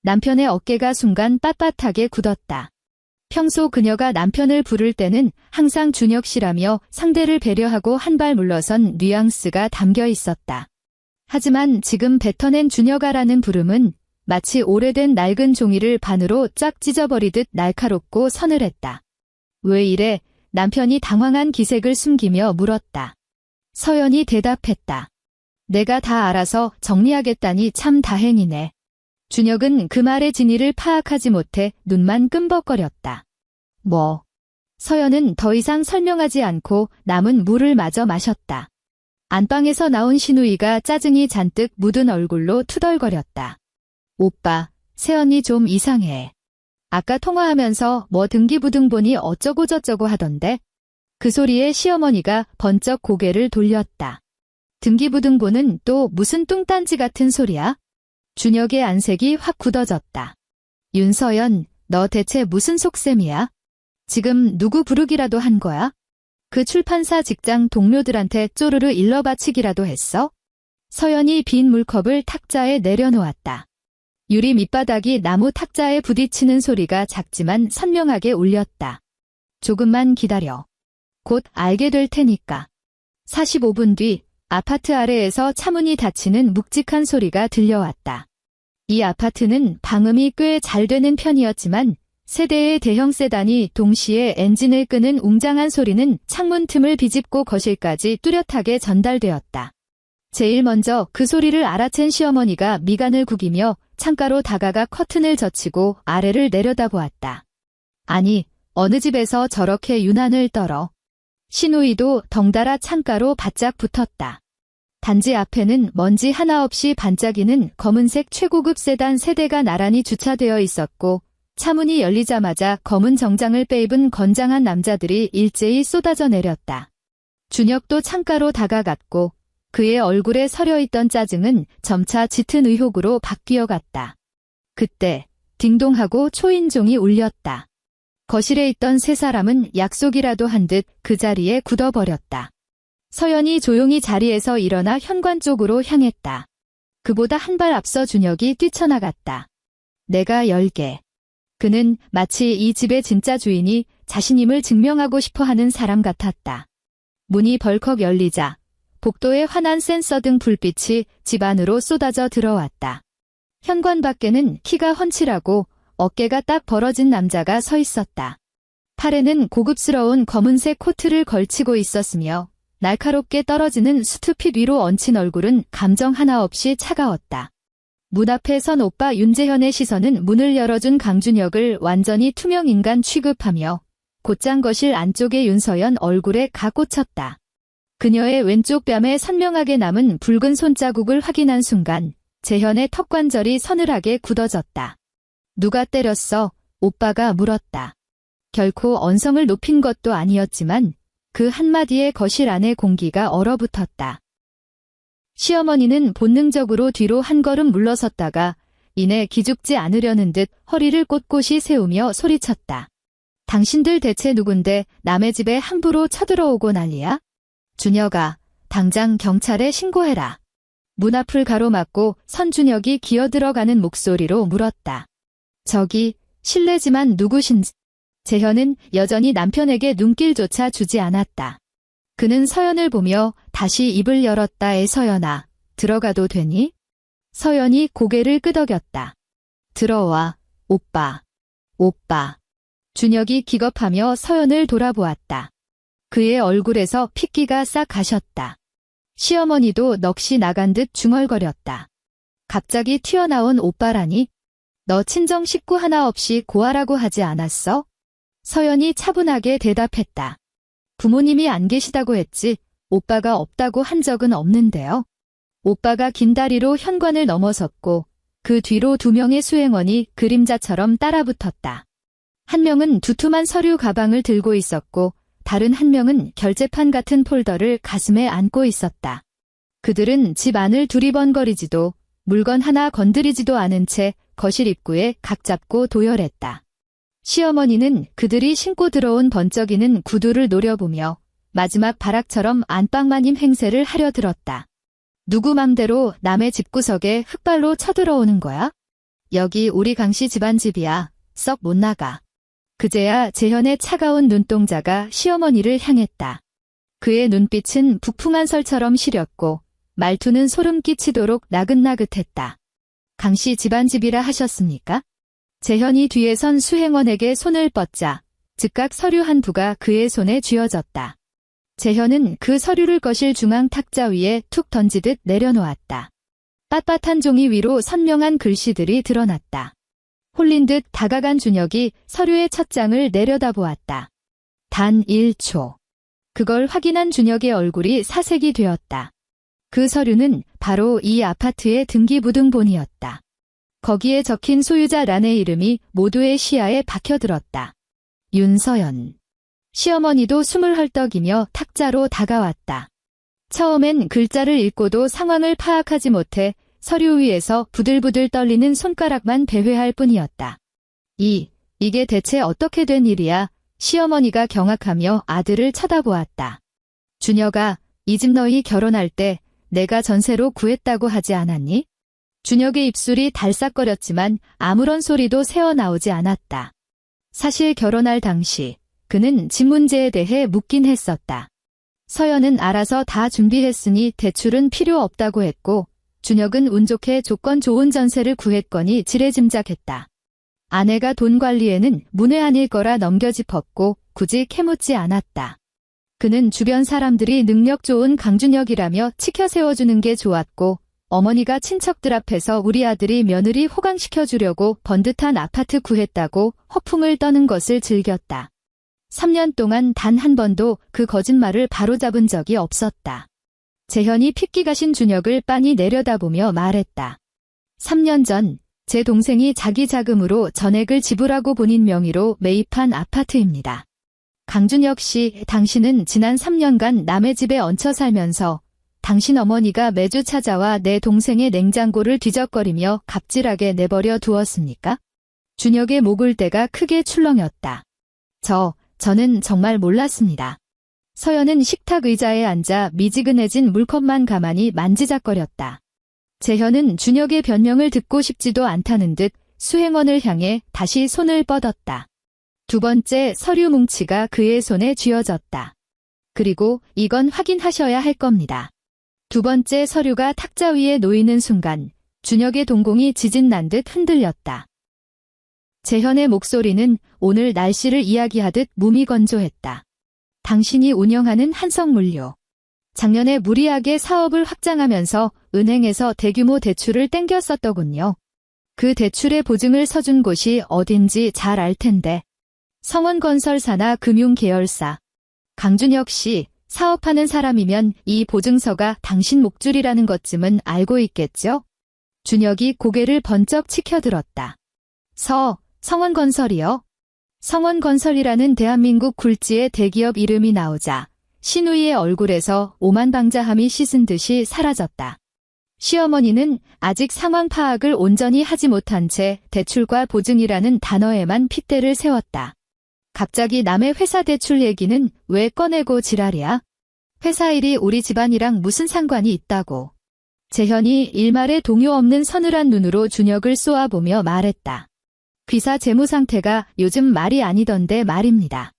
남편의 어깨가 순간 빳빳하게 굳었다. 평소 그녀가 남편을 부를 때는 항상 준혁 씨라며 상대를 배려하고 한 발 물러선 뉘앙스가 담겨 있었다. 하지만 지금 뱉어낸 준혁아라는 부름은 마치 오래된 낡은 종이를 반으로 쫙 찢어버리듯 날카롭고 서늘했다. 왜 이래? 남편이 당황한 기색을 숨기며 물었다. 서연이 대답했다. 내가 다 알아서 정리하겠다니 참 다행이네. 준혁은 그 말의 진위를 파악하지 못해 눈만 끔벅거렸다. 뭐? 서연은 더 이상 설명하지 않고 남은 물을 마저 마셨다. 안방에서 나온 시누이가 짜증이 잔뜩 묻은 얼굴로 투덜거렸다. 오빠, 새언니 좀 이상해. 아까 통화하면서 뭐 등기부등본이 어쩌고저쩌고 하던데? 그 소리에 시어머니가 번쩍 고개를 돌렸다. 등기부등본은 또 무슨 뚱딴지 같은 소리야? 준혁의 안색이 확 굳어졌다. 윤서연, 너 대체 무슨 속셈이야? 지금 누구 부르기라도 한 거야? 그 출판사 직장 동료들한테 쪼르르 일러 바치기라도 했어? 서연이 빈 물컵을 탁자에 내려놓았다. 유리 밑바닥이 나무 탁자에 부딪히는 소리가 작지만 선명하게 울렸다. 조금만 기다려. 곧 알게 될 테니까. 45분 뒤 아파트 아래에서 차문이 닫히는 묵직한 소리가 들려왔다. 이 아파트는 방음이 꽤 잘 되는 편이었지만 세 대의 대형 세단이 동시에 엔진을 끄는 웅장한 소리는 창문 틈을 비집고 거실까지 뚜렷하게 전달되었다. 제일 먼저 그 소리를 알아챈 시어머니가 미간을 구기며 창가로 다가가 커튼을 젖히고 아래를 내려다보았다. 아니, 어느 집에서 저렇게 유난을 떨어. 시누이도 덩달아 창가로 바짝 붙었다. 단지 앞에는 먼지 하나 없이 반짝이는 검은색 최고급 세단 세대가 나란히 주차되어 있었고 차문이 열리자마자 검은 정장을 빼입은 건장한 남자들이 일제히 쏟아져 내렸다. 준혁도 창가로 다가갔고 그의 얼굴에 서려있던 짜증은 점차 짙은 의혹으로 바뀌어갔다. 그때 딩동하고 초인종이 울렸다. 거실에 있던 세 사람은 약속이라도 한 듯 그 자리에 굳어버렸다. 서연이 조용히 자리에서 일어나 현관 쪽으로 향했다. 그보다 한 발 앞서 준혁이 뛰쳐나갔다. 내가 열게. 그는 마치 이 집의 진짜 주인이 자신임을 증명하고 싶어 하는 사람 같았다. 문이 벌컥 열리자 복도에 환한 센서 등 불빛이 집 안으로 쏟아져 들어왔다. 현관 밖에는 키가 훤칠하고 어깨가 딱 벌어진 남자가 서 있었다. 팔에는 고급스러운 검은색 코트를 걸치고 있었으며 날카롭게 떨어지는 수트핏 위로 얹힌 얼굴은 감정 하나 없이 차가웠다. 문 앞에 선 오빠 윤재현의 시선은 문을 열어준 강준혁을 완전히 투명 인간 취급하며 곧장 거실 안쪽의 윤서연 얼굴에 가 꽂혔다. 그녀의 왼쪽 뺨에 선명하게 남은 붉은 손자국을 확인한 순간 재현의 턱관절이 서늘하게 굳어졌다. 누가 때렸어? 오빠가 물었다. 결코 언성을 높인 것도 아니었지만 그 한마디에 거실 안의 공기가 얼어붙었다. 시어머니는 본능적으로 뒤로 한 걸음 물러섰다가 이내 기죽지 않으려는 듯 허리를 꼿꼿이 세우며 소리쳤다. 당신들 대체 누군데 남의 집에 함부로 쳐들어오고 난리야? 준혁아, 당장 경찰에 신고해라. 문 앞을 가로막고 선준혁이 기어들어가는 목소리로 물었다. 저기, 실례지만 누구신지. 재현은 여전히 남편에게 눈길조차 주지 않았다. 그는 서연을 보며 다시 입을 열었다. 서연아, 들어가도 되니? 서연이 고개를 끄덕였다. 들어와, 오빠. 오빠. 준혁이 기겁하며 서연을 돌아보았다. 그의 얼굴에서 핏기가 싹 가셨다. 시어머니도 넋이 나간 듯 중얼거렸다. 갑자기 튀어나온 오빠라니? 너 친정 식구 하나 없이 고아라고 하지 않았어? 서연이 차분하게 대답했다. 부모님이 안 계시다고 했지 오빠가 없다고 한 적은 없는데요. 오빠가 긴 다리로 현관을 넘어섰고 그 뒤로 두 명의 수행원이 그림자처럼 따라붙었다. 한 명은 두툼한 서류 가방을 들고 있었고 다른 한 명은 결제판 같은 폴더를 가슴에 안고 있었다. 그들은 집 안을 두리번거리지도 물건 하나 건드리지도 않은 채 거실 입구에 각 잡고 도열했다. 시어머니는 그들이 신고 들어온 번쩍이는 구두를 노려보며 마지막 발악처럼 안방마님 행세를 하려 들었다. 누구 맘대로 남의 집구석에 흙발로 쳐들어오는 거야? 여기 우리 강씨 집안 집이야. 썩 못 나가. 그제야 재현의 차가운 눈동자가 시어머니를 향했다. 그의 눈빛은 북풍한 설처럼 시렸고 말투는 소름 끼치도록 나긋나긋했다. 강씨 집안 집이라 하셨습니까? 재현이 뒤에 선 수행원에게 손을 뻗자 즉각 서류 한 부가 그의 손에 쥐어졌다. 재현은 그 서류를 거실 중앙 탁자 위에 툭 던지듯 내려놓았다. 빳빳한 종이 위로 선명한 글씨들이 드러났다. 홀린 듯 다가간 준혁이 서류의 첫 장을 내려다보았다. 단 1초. 그걸 확인한 준혁의 얼굴이 사색이 되었다. 그 서류는 바로 이 아파트의 등기부등본이었다. 거기에 적힌 소유자란의 이름이 모두의 시야에 박혀들었다. 윤서연. 시어머니도 숨을 헐떡이며 탁자로 다가왔다. 처음엔 글자를 읽고도 상황을 파악하지 못해 서류 위에서 부들부들 떨리는 손가락만 배회할 뿐이었다. 이게 대체 어떻게 된 일이야? 시어머니가 경악하며 아들을 쳐다보았다. 준혁아, 이 집 너희 결혼할 때 내가 전세로 구했다고 하지 않았니? 준혁의 입술이 달싹거렸지만 아무런 소리도 새어나오지 않았다. 사실 결혼할 당시 그는 집 문제에 대해 묻긴 했었다. 서연은 알아서 다 준비했으니 대출은 필요 없다고 했고 준혁은 운 좋게 조건 좋은 전세를 구했거니 지레짐작했다. 아내가 돈 관리에는 문외한일 거라 넘겨짚었고 굳이 캐묻지 않았다. 그는 주변 사람들이 능력 좋은 강준혁이라며 치켜 세워주는 게 좋았고 어머니가 친척들 앞에서 우리 아들이 며느리 호강시켜주려고 번듯한 아파트 구했다고 허풍을 떠는 것을 즐겼다. 3년 동안 단 한 번도 그 거짓말을 바로잡은 적이 없었다. 재현이 핏기 가신 준혁을 빤히 내려다보며 말했다. 3년 전 제 동생이 자기 자금으로 전액을 지불하고 본인 명의로 매입한 아파트입니다. 강준혁 씨, 당신은 지난 3년간 남의 집에 얹혀 살면서 당신 어머니가 매주 찾아와 내 동생의 냉장고를 뒤적거리며 갑질하게 내버려 두었습니까? 준혁의 목을대가 크게 출렁였다. 저는 정말 몰랐습니다. 서연은 식탁 의자에 앉아 미지근해진 물컵만 가만히 만지작거렸다. 재현은 준혁의 변명을 듣고 싶지도 않다는 듯 수행원을 향해 다시 손을 뻗었다. 두 번째 서류 뭉치가 그의 손에 쥐어졌다. 그리고 이건 확인하셔야 할 겁니다. 두 번째 서류가 탁자 위에 놓이는 순간 준혁의 동공이 지진난 듯 흔들렸다. 재현의 목소리는 오늘 날씨를 이야기하듯 무미건조했다. 당신이 운영하는 한성물류. 작년에 무리하게 사업을 확장하면서 은행에서 대규모 대출을 땡겼었더군요. 그 대출의 보증을 서준 곳이 어딘지 잘 알 텐데. 성원건설사나 금융계열사. 강준혁 씨, 사업하는 사람이면 이 보증서가 당신 목줄이라는 것쯤은 알고 있겠죠? 준혁이 고개를 번쩍 치켜들었다. 성원건설이요? 성원건설이라는 대한민국 굴지의 대기업 이름이 나오자 신우이의 얼굴에서 오만방자함이 씻은 듯이 사라졌다. 시어머니는 아직 상황 파악을 온전히 하지 못한 채 대출과 보증이라는 단어에만 핏대를 세웠다. 갑자기 남의 회사 대출 얘기는 왜 꺼내고 지랄이야? 회사 일이 우리 집안이랑 무슨 상관이 있다고. 재현이 일말의 동요 없는 서늘한 눈으로 준혁을 쏘아보며 말했다. 귀사 재무 상태가 요즘 말이 아니던데 말입니다.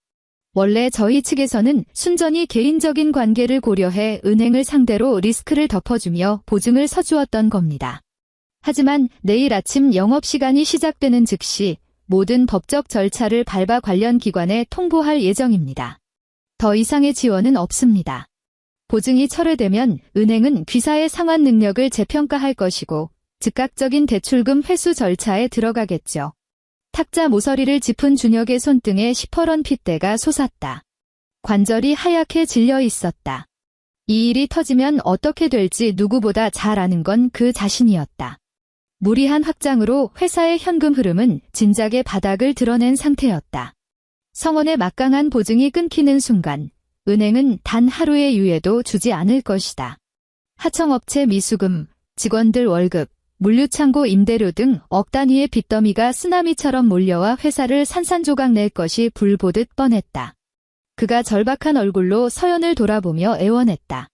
원래 저희 측에서는 순전히 개인적인 관계를 고려해 은행을 상대로 리스크를 덮어주며 보증을 서주었던 겁니다. 하지만 내일 아침 영업시간이 시작되는 즉시 모든 법적 절차를 밟아 관련 기관에 통보할 예정입니다. 더 이상의 지원은 없습니다. 보증이 철회되면 은행은 귀사의 상환 능력을 재평가할 것이고 즉각적인 대출금 회수 절차에 들어가겠죠. 탁자 모서리를 짚은 준혁의 손등에 시퍼런 핏대가 솟았다. 관절이 하얗게 질려 있었다. 이 일이 터지면 어떻게 될지 누구보다 잘 아는 건 그 자신이었다. 무리한 확장으로 회사의 현금 흐름은 진작에 바닥을 드러낸 상태였다. 성원의 막강한 보증이 끊기는 순간 은행은 단 하루의 유예도 주지 않을 것이다. 하청업체 미수금, 직원들 월급, 물류창고 임대료 등 억 단위의 빚더미가 쓰나미처럼 몰려와 회사를 산산조각 낼 것이 불보듯 뻔했다. 그가 절박한 얼굴로 서연을 돌아보며 애원했다.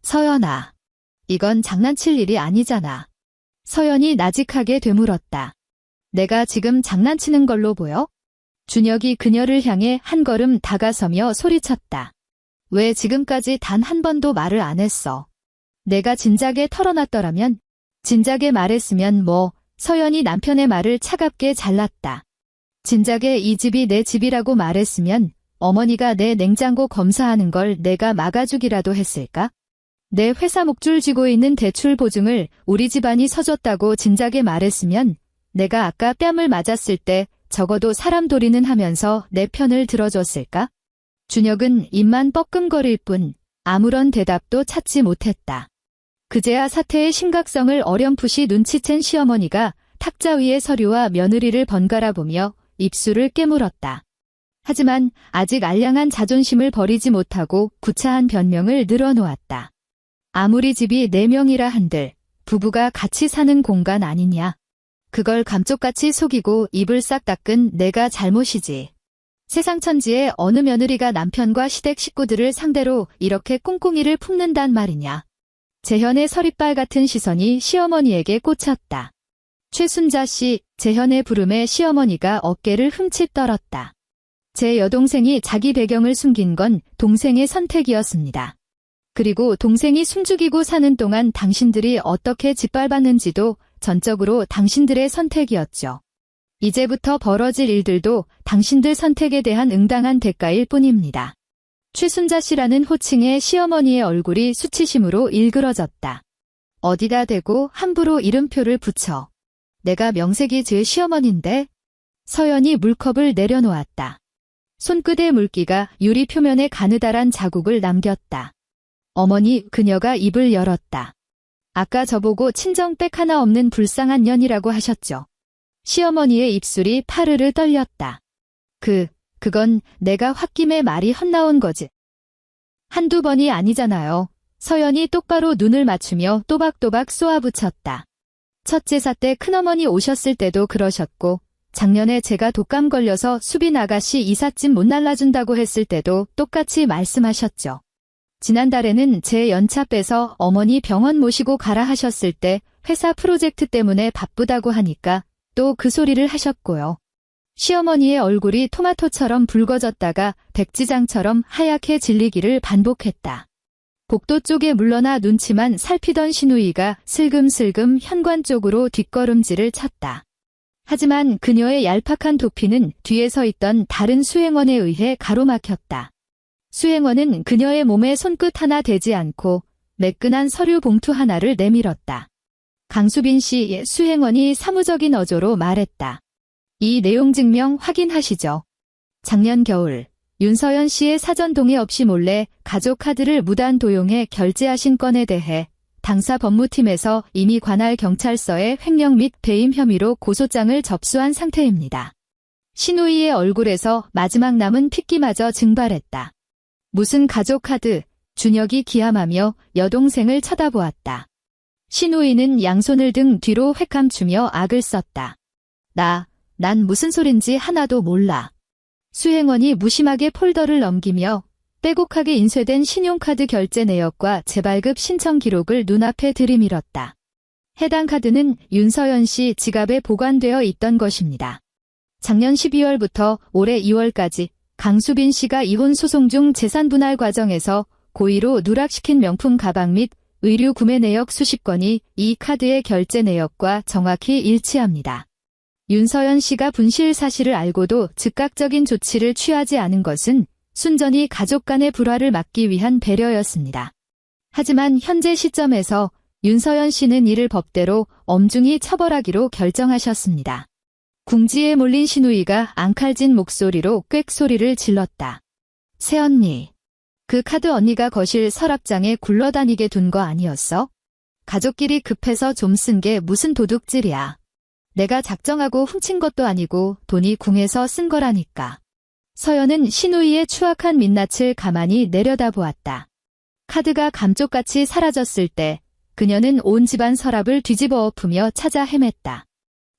서연아, 이건 장난칠 일이 아니잖아. 서연이 나직하게 되물었다. 내가 지금 장난치는 걸로 보여? 준혁이 그녀를 향해 한 걸음 다가서며 소리쳤다. 왜 지금까지 단 한 번도 말을 안 했어? 내가 진작에 털어놨더라면? 진작에 말했으면 뭐. 서연이 남편의 말을 차갑게 잘랐다. 진작에 이 집이 내 집이라고 말했으면 어머니가 내 냉장고 검사하는 걸 내가 막아주기라도 했을까? 내 회사 목줄 쥐고 있는 대출 보증을 우리 집안이 서줬다고 진작에 말했으면 내가 아까 뺨을 맞았을 때 적어도 사람 도리는 하면서 내 편을 들어줬을까? 준혁은 입만 뻐끔거릴 뿐 아무런 대답도 찾지 못했다. 그제야 사태의 심각성을 어렴풋이 눈치챈 시어머니가 탁자 위의 서류와 며느리를 번갈아 보며 입술을 깨물었다. 하지만 아직 알량한 자존심을 버리지 못하고 구차한 변명을 늘어놓았다. 아무리 집이 4명이라 한들 부부가 같이 사는 공간 아니냐. 그걸 감쪽같이 속이고 입을 싹 닦은 내가 잘못이지. 세상 천지에 어느 며느리가 남편과 시댁 식구들을 상대로 이렇게 꿍꿍이를 품는단 말이냐. 재현의 서리빨 같은 시선이 시어머니에게 꽂혔다. 최순자 씨, 재현의 부름에 시어머니가 어깨를 흠칫 떨었다. 제 여동생이 자기 배경을 숨긴 건 동생의 선택이었습니다. 그리고 동생이 숨죽이고 사는 동안 당신들이 어떻게 짓밟았는지도 전적으로 당신들의 선택이었죠. 이제부터 벌어질 일들도 당신들 선택에 대한 응당한 대가일 뿐입니다. 최순자 씨라는 호칭에 시어머니의 얼굴이 수치심으로 일그러졌다. 어디다 대고 함부로 이름표를 붙여. 내가 명색이 제 시어머니인데? 서연이 물컵을 내려놓았다. 손끝의 물기가 유리 표면에 가느다란 자국을 남겼다. 어머니, 그녀가 입을 열었다. 아까 저보고 친정백 하나 없는 불쌍한 년이라고 하셨죠. 시어머니의 입술이 파르르 떨렸다. 그건 내가 홧김에 말이 헛나온 거지. 한두 번이 아니잖아요. 서연이 똑바로 눈을 맞추며 또박또박 쏘아붙였다. 첫 제사 때 큰어머니 오셨을 때도 그러셨고, 작년에 제가 독감 걸려서 수빈 아가씨 이삿짐 못 날라준다고 했을 때도 똑같이 말씀하셨죠. 지난달에는 제 연차 빼서 어머니 병원 모시고 가라 하셨을 때 회사 프로젝트 때문에 바쁘다고 하니까 또 그 소리를 하셨고요. 시어머니의 얼굴이 토마토처럼 붉어졌다가 백지장처럼 하얗게 질리기를 반복했다. 복도 쪽에 물러나 눈치만 살피던 신우이가 슬금슬금 현관 쪽으로 뒷걸음질을 쳤다. 하지만 그녀의 얄팍한 도피는 뒤에 서 있던 다른 수행원에 의해 가로막혔다. 수행원은 그녀의 몸에 손끝 하나 대지 않고 매끈한 서류 봉투 하나를 내밀었다. 강수빈 씨, 수행원이 사무적인 어조로 말했다. 이 내용 증명 확인하시죠. 작년 겨울 윤서연 씨의 사전 동의 없이 몰래 가족 카드를 무단 도용해 결제하신 건에 대해 당사 법무팀에서 이미 관할 경찰서에 횡령 및 배임 혐의로 고소장을 접수한 상태입니다. 신우이의 얼굴에서 마지막 남은 핏기마저 증발했다. 무슨 가족 카드? 준혁이 기함하며 여동생을 쳐다보았다. 신우이는 양손을 등 뒤로 획 감추며 악을 썼다. 난 무슨 소린지 하나도 몰라. 수행원이 무심하게 폴더를 넘기며 빼곡하게 인쇄된 신용카드 결제 내역과 재발급 신청 기록을 눈앞에 들이밀었다. 해당 카드는 윤서연 씨 지갑에 보관되어 있던 것입니다. 작년 12월부터 올해 2월까지 강수빈 씨가 이혼 소송 중 재산 분할 과정에서 고의로 누락시킨 명품 가방 및 의류 구매 내역 수십 건이 이 카드의 결제 내역과 정확히 일치합니다. 윤서연 씨가 분실 사실을 알고도 즉각적인 조치를 취하지 않은 것은 순전히 가족 간의 불화를 막기 위한 배려였습니다. 하지만 현재 시점에서 윤서연 씨는 이를 법대로 엄중히 처벌하기로 결정하셨습니다. 궁지에 몰린 신우이가 앙칼진 목소리로 꽥소리를 질렀다. 새언니, 그 카드 언니가 거실 서랍장에 굴러다니게 둔 거 아니었어? 가족끼리 급해서 좀 쓴 게 무슨 도둑질이야. 내가 작정하고 훔친 것도 아니고 돈이 궁해서 쓴 거라니까. 서연은 신우이의 추악한 민낯을 가만히 내려다보았다. 카드가 감쪽같이 사라졌을 때 그녀는 온 집안 서랍을 뒤집어 엎으며 찾아 헤맸다.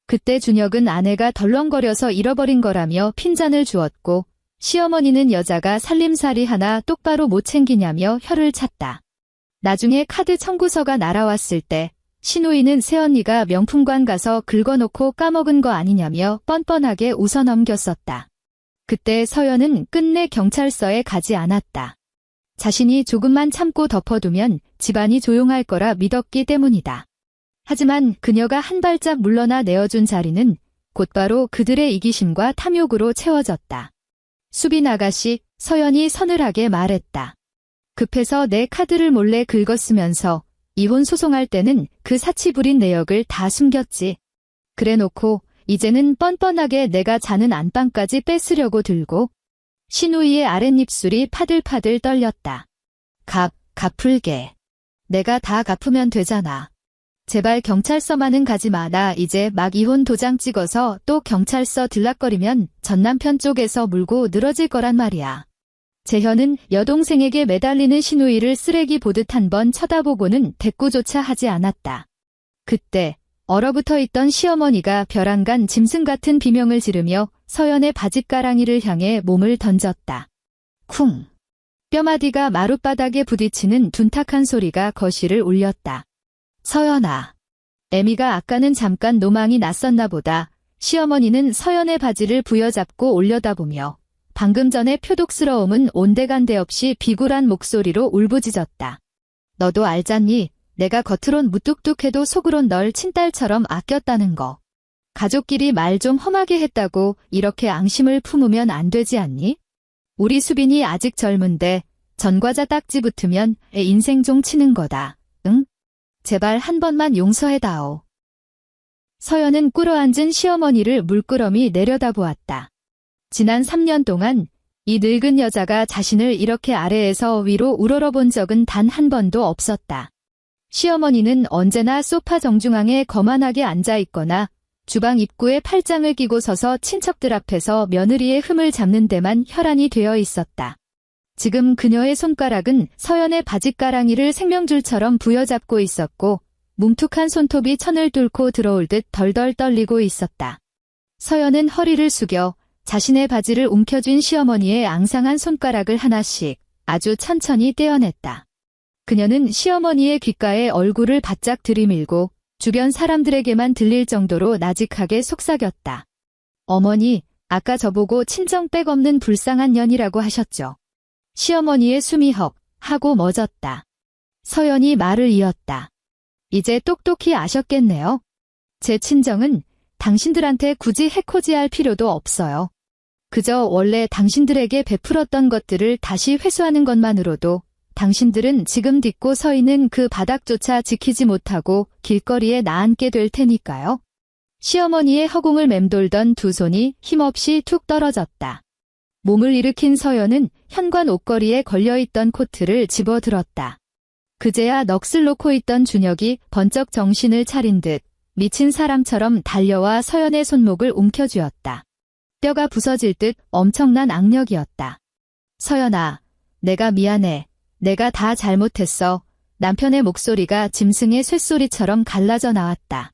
그때 준혁은 아내가 덜렁거려서 잃어버린 거라며 핀잔을 주었고 시어머니는 여자가 살림살이 하나 똑바로 못 챙기냐며 혀를 찼다. 나중에 카드 청구서가 날아왔을 때 신우이는 새언니가 명품관 가서 긁어놓고 까먹은 거 아니냐며 뻔뻔하게 웃어넘겼었다. 그때 서연은 끝내 경찰서에 가지 않았다. 자신이 조금만 참고 덮어두면 집안이 조용할 거라 믿었기 때문이다. 하지만 그녀가 한 발짝 물러나 내어준 자리는 곧바로 그들의 이기심과 탐욕으로 채워졌다. 수빈 아가씨, 서연이 서늘하게 말했다. 급해서 내 카드를 몰래 긁었으면서 이혼 소송할 때는 그 사치 부린 내역을 다 숨겼지. 그래놓고 이제는 뻔뻔하게 내가 자는 안방까지 뺏으려고 들고. 신우이의 아랫입술이 파들파들 떨렸다. 갚을게. 내가 다 갚으면 되잖아. 제발 경찰서만은 가지 마. 나 이제 막 이혼 도장 찍어서 또 경찰서 들락거리면 전 남편 쪽에서 물고 늘어질 거란 말이야. 재현은 여동생에게 매달리는 신우이를 쓰레기 보듯 한 번 쳐다보고는 대꾸조차 하지 않았다. 그때 얼어붙어 있던 시어머니가 벼랑간 짐승 같은 비명을 지르며 서연의 바짓가랑이를 향해 몸을 던졌다. 쿵! 뼈마디가 마룻바닥에 부딪히는 둔탁한 소리가 거실을 울렸다. 서연아. 애미가 아까는 잠깐 노망이 났었나 보다. 시어머니는 서연의 바지를 부여잡고 올려다보며 방금 전의 표독스러움은 온데간데 없이 비굴한 목소리로 울부짖었다. 너도 알잖니? 내가 겉으론 무뚝뚝해도 속으론 널 친딸처럼 아꼈다는 거. 가족끼리 말 좀 험하게 했다고 이렇게 앙심을 품으면 안 되지 않니? 우리 수빈이 아직 젊은데 전과자 딱지 붙으면 애 인생종 치는 거다. 응? 제발 한 번만 용서해다오. 서연은 꿇어앉은 시어머니를 물끄러미 내려다보았다. 지난 3년 동안 이 늙은 여자가 자신을 이렇게 아래에서 위로 우러러본 적은 단 한 번도 없었다. 시어머니는 언제나 소파 정중앙에 거만하게 앉아있거나 주방 입구에 팔짱을 끼고 서서 친척들 앞에서 며느리의 흠을 잡는 데만 혈안이 되어 있었다. 지금 그녀의 손가락은 서연의 바짓가랑이를 생명줄처럼 부여잡고 있었고 뭉툭한 손톱이 천을 뚫고 들어올 듯 덜덜 떨리고 있었다. 서연은 허리를 숙여 자신의 바지를 움켜쥔 시어머니의 앙상한 손가락을 하나씩 아주 천천히 떼어냈다. 그녀는 시어머니의 귓가에 얼굴을 바짝 들이밀고 주변 사람들에게만 들릴 정도로 나직하게 속삭였다. 어머니, 아까 저보고 친정 백 없는 불쌍한 년이라고 하셨죠. 시어머니의 숨이 헉 하고 멎었다. 서연이 말을 이었다. 이제 똑똑히 아셨겠네요. 제 친정은 당신들한테 굳이 해코지할 필요도 없어요. 그저 원래 당신들에게 베풀었던 것들을 다시 회수하는 것만으로도 당신들은 지금 딛고 서 있는 그 바닥조차 지키지 못하고 길거리에 나앉게 될 테니까요. 시어머니의 허공을 맴돌던 두 손이 힘없이 툭 떨어졌다. 몸을 일으킨 서연은 현관 옷걸이에 걸려있던 코트를 집어들었다. 그제야 넋을 놓고 있던 준혁이 번쩍 정신을 차린 듯 미친 사람처럼 달려와 서연의 손목을 움켜쥐었다. 뼈가 부서질 듯 엄청난 악력이었다. 서연아, 내가 미안해. 내가 다 잘못했어. 남편의 목소리가 짐승의 쇳소리처럼 갈라져 나왔다.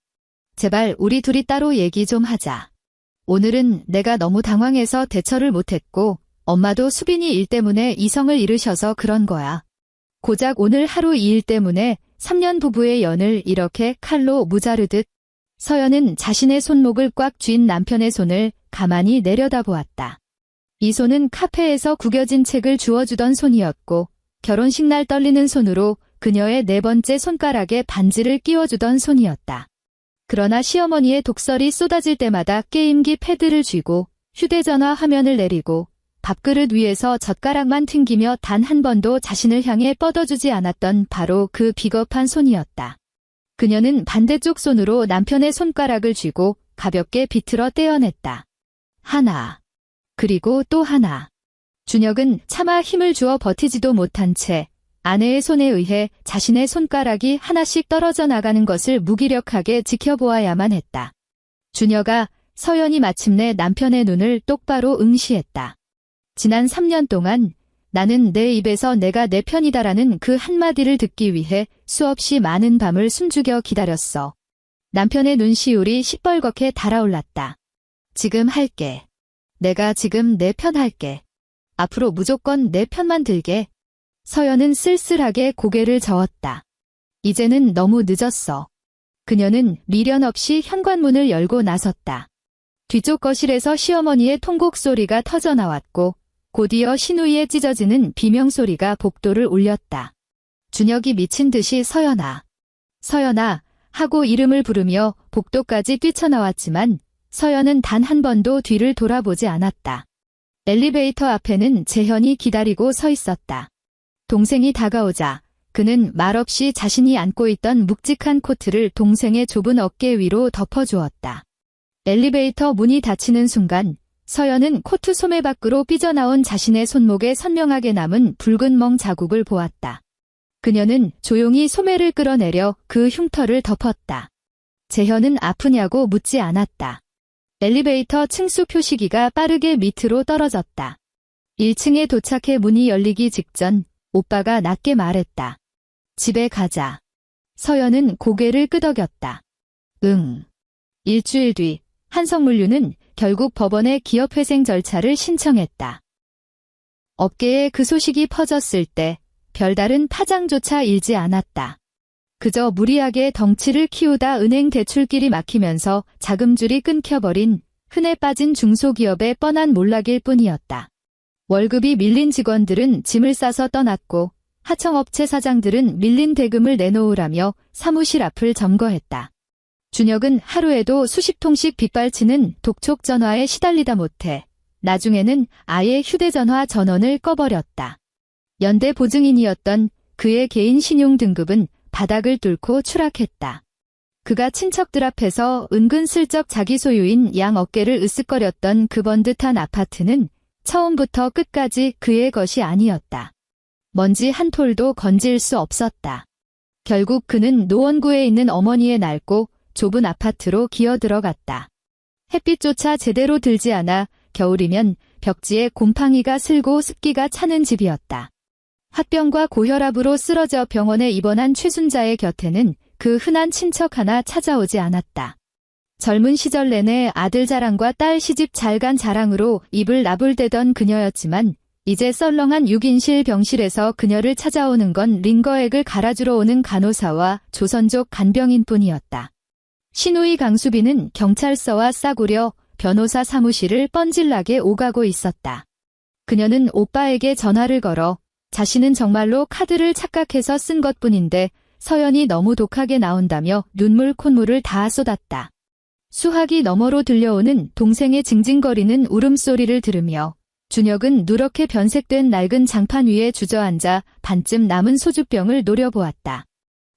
제발 우리 둘이 따로 얘기 좀 하자. 오늘은 내가 너무 당황해서 대처를 못했고 엄마도 수빈이 일 때문에 이성을 잃으셔서 그런 거야. 고작 오늘 하루 이 일 때문에 3년 부부의 연을 이렇게 칼로 무자르듯. 서연은 자신의 손목을 꽉 쥔 남편의 손을 가만히 내려다보았다. 이 손은 카페에서 구겨진 책을 주워주던 손이었고 결혼식 날 떨리는 손으로 그녀의 네 번째 손가락에 반지를 끼워주던 손이었다. 그러나 시어머니의 독설이 쏟아질 때마다 게임기 패드를 쥐고 휴대전화 화면을 내리고 밥그릇 위에서 젓가락만 튕기며 단 한 번도 자신을 향해 뻗어주지 않았던 바로 그 비겁한 손이었다. 그녀는 반대쪽 손으로 남편의 손가락을 쥐고 가볍게 비틀어 떼어냈다. 하나. 그리고 또 하나. 준혁은 차마 힘을 주어 버티지도 못한 채 아내의 손에 의해 자신의 손가락이 하나씩 떨어져 나가는 것을 무기력하게 지켜보아야만 했다. 준혁아, 서연이 마침내 남편의 눈을 똑바로 응시했다. 지난 3년 동안 나는 내 입에서 내가 내 편이다라는 그 한마디를 듣기 위해 수없이 많은 밤을 숨죽여 기다렸어. 남편의 눈시울이 시뻘겋게 달아올랐다. 지금 할게. 내가 지금 내 편 할게. 앞으로 무조건 내 편만 들게. 서연은 쓸쓸하게 고개를 저었다. 이제는 너무 늦었어. 그녀는 미련 없이 현관문을 열고 나섰다. 뒤쪽 거실에서 시어머니의 통곡 소리가 터져나왔고 곧이어 신우이의 찢어지는 비명소리가 복도를 울렸다. 준혁이 미친 듯이 서연아, 서연아 하고 이름을 부르며 복도까지 뛰쳐나왔지만 서연은 단 한 번도 뒤를 돌아보지 않았다. 엘리베이터 앞에는 재현이 기다리고 서 있었다. 동생이 다가오자 그는 말없이 자신이 안고 있던 묵직한 코트를 동생의 좁은 어깨 위로 덮어주었다. 엘리베이터 문이 닫히는 순간 서연은 코트 소매 밖으로 삐져나온 자신의 손목에 선명하게 남은 붉은 멍 자국을 보았다. 그녀는 조용히 소매를 끌어내려 그 흉터를 덮었다. 재현은 아프냐고 묻지 않았다. 엘리베이터 층수 표시기가 빠르게 밑으로 떨어졌다. 1층에 도착해 문이 열리기 직전 오빠가 낮게 말했다. 집에 가자. 서연은 고개를 끄덕였다. 응. 일주일 뒤 한성물류는 결국 법원에 기업회생 절차를 신청했다. 업계에 그 소식이 퍼졌을 때 별다른 파장조차 일지 않았다. 그저 무리하게 덩치를 키우다 은행 대출길이 막히면서 자금줄이 끊겨버린 흔해 빠진 중소기업의 뻔한 몰락일 뿐이었다. 월급이 밀린 직원들은 짐을 싸서 떠났고 하청업체 사장들은 밀린 대금을 내놓으라며 사무실 앞을 점거했다. 준혁은 하루에도 수십 통씩 빗발치는 독촉 전화에 시달리다 못해 나중에는 아예 휴대전화 전원을 꺼버렸다. 연대 보증인이었던 그의 개인 신용 등급은 바닥을 뚫고 추락했다. 그가 친척들 앞에서 은근슬쩍 자기 소유인 양 어깨를 으쓱거렸던 그 번듯한 아파트는 처음부터 끝까지 그의 것이 아니었다. 먼지 한 톨도 건질 수 없었다. 결국 그는 노원구에 있는 어머니의 낡고 좁은 아파트로 기어들어갔다. 햇빛조차 제대로 들지 않아 겨울이면 벽지에 곰팡이가 슬고 습기가 차는 집이었다. 화병과 고혈압으로 쓰러져 병원에 입원한 최순자의 곁에는 그 흔한 친척 하나 찾아오지 않았다. 젊은 시절 내내 아들 자랑과 딸 시집 잘간 자랑으로 입을 나불대던 그녀였지만 이제 썰렁한 6인실 병실에서 그녀를 찾아오는 건 링거액을 갈아주러 오는 간호사와 조선족 간병인 뿐이었다. 시누이 강수빈은 경찰서와 싸구려 변호사 사무실을 뻔질나게 오가고 있었다. 그녀는 오빠에게 전화를 걸어 자신은 정말로 카드를 착각해서 쓴 것뿐인데 서연이 너무 독하게 나온다며 눈물 콧물을 다 쏟았다. 수화기 너머로 들려오는 동생의 징징거리는 울음소리를 들으며 준혁은 누렇게 변색된 낡은 장판 위에 주저앉아 반쯤 남은 소주병을 노려보았다.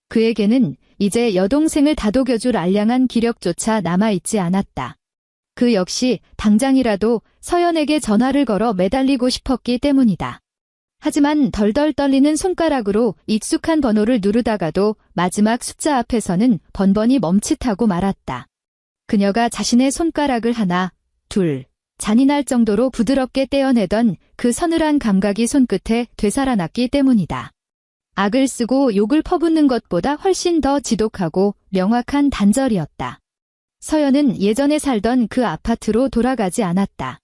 그에게는 이제 여동생을 다독여줄 알량한 기력조차 남아있지 않았다. 그 역시 당장이라도 서연에게 전화를 걸어 매달리고 싶었기 때문이다. 하지만 덜덜 떨리는 손가락으로 익숙한 번호를 누르다가도 마지막 숫자 앞에서는 번번이 멈칫하고 말았다. 그녀가 자신의 손가락을 하나, 둘, 잔인할 정도로 부드럽게 떼어내던 그 서늘한 감각이 손끝에 되살아났기 때문이다. 악을 쓰고 욕을 퍼붓는 것보다 훨씬 더 지독하고 명확한 단절이었다. 서연은 예전에 살던 그 아파트로 돌아가지 않았다.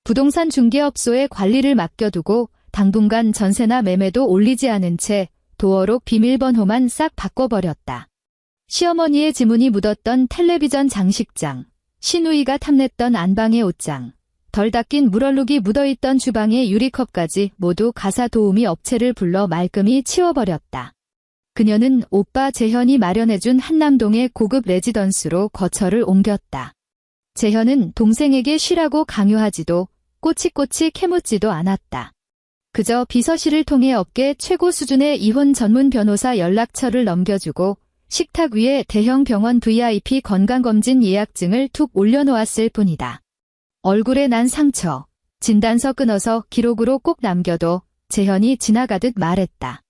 부동산 중개업소에 관리를 맡겨두고 당분간 전세나 매매도 올리지 않은 채 도어록 비밀번호만 싹 바꿔버렸다. 시어머니의 지문이 묻었던 텔레비전 장식장, 시누이가 탐냈던 안방의 옷장, 덜 닦인 물얼룩이 묻어있던 주방의 유리컵까지 모두 가사 도우미 업체를 불러 말끔히 치워버렸다. 그녀는 오빠 재현이 마련해준 한남동의 고급 레지던스로 거처를 옮겼다. 재현은 동생에게 쉬라고 강요하지도 꼬치꼬치 캐묻지도 않았다. 그저 비서실을 통해 업계 최고 수준의 이혼 전문 변호사 연락처를 넘겨주고 식탁 위에 대형 병원 VIP 건강검진 예약증을 툭 올려놓았을 뿐이다. 얼굴에 난 상처, 진단서 끊어서 기록으로 꼭 남겨도 재현이 지나가듯 말했다.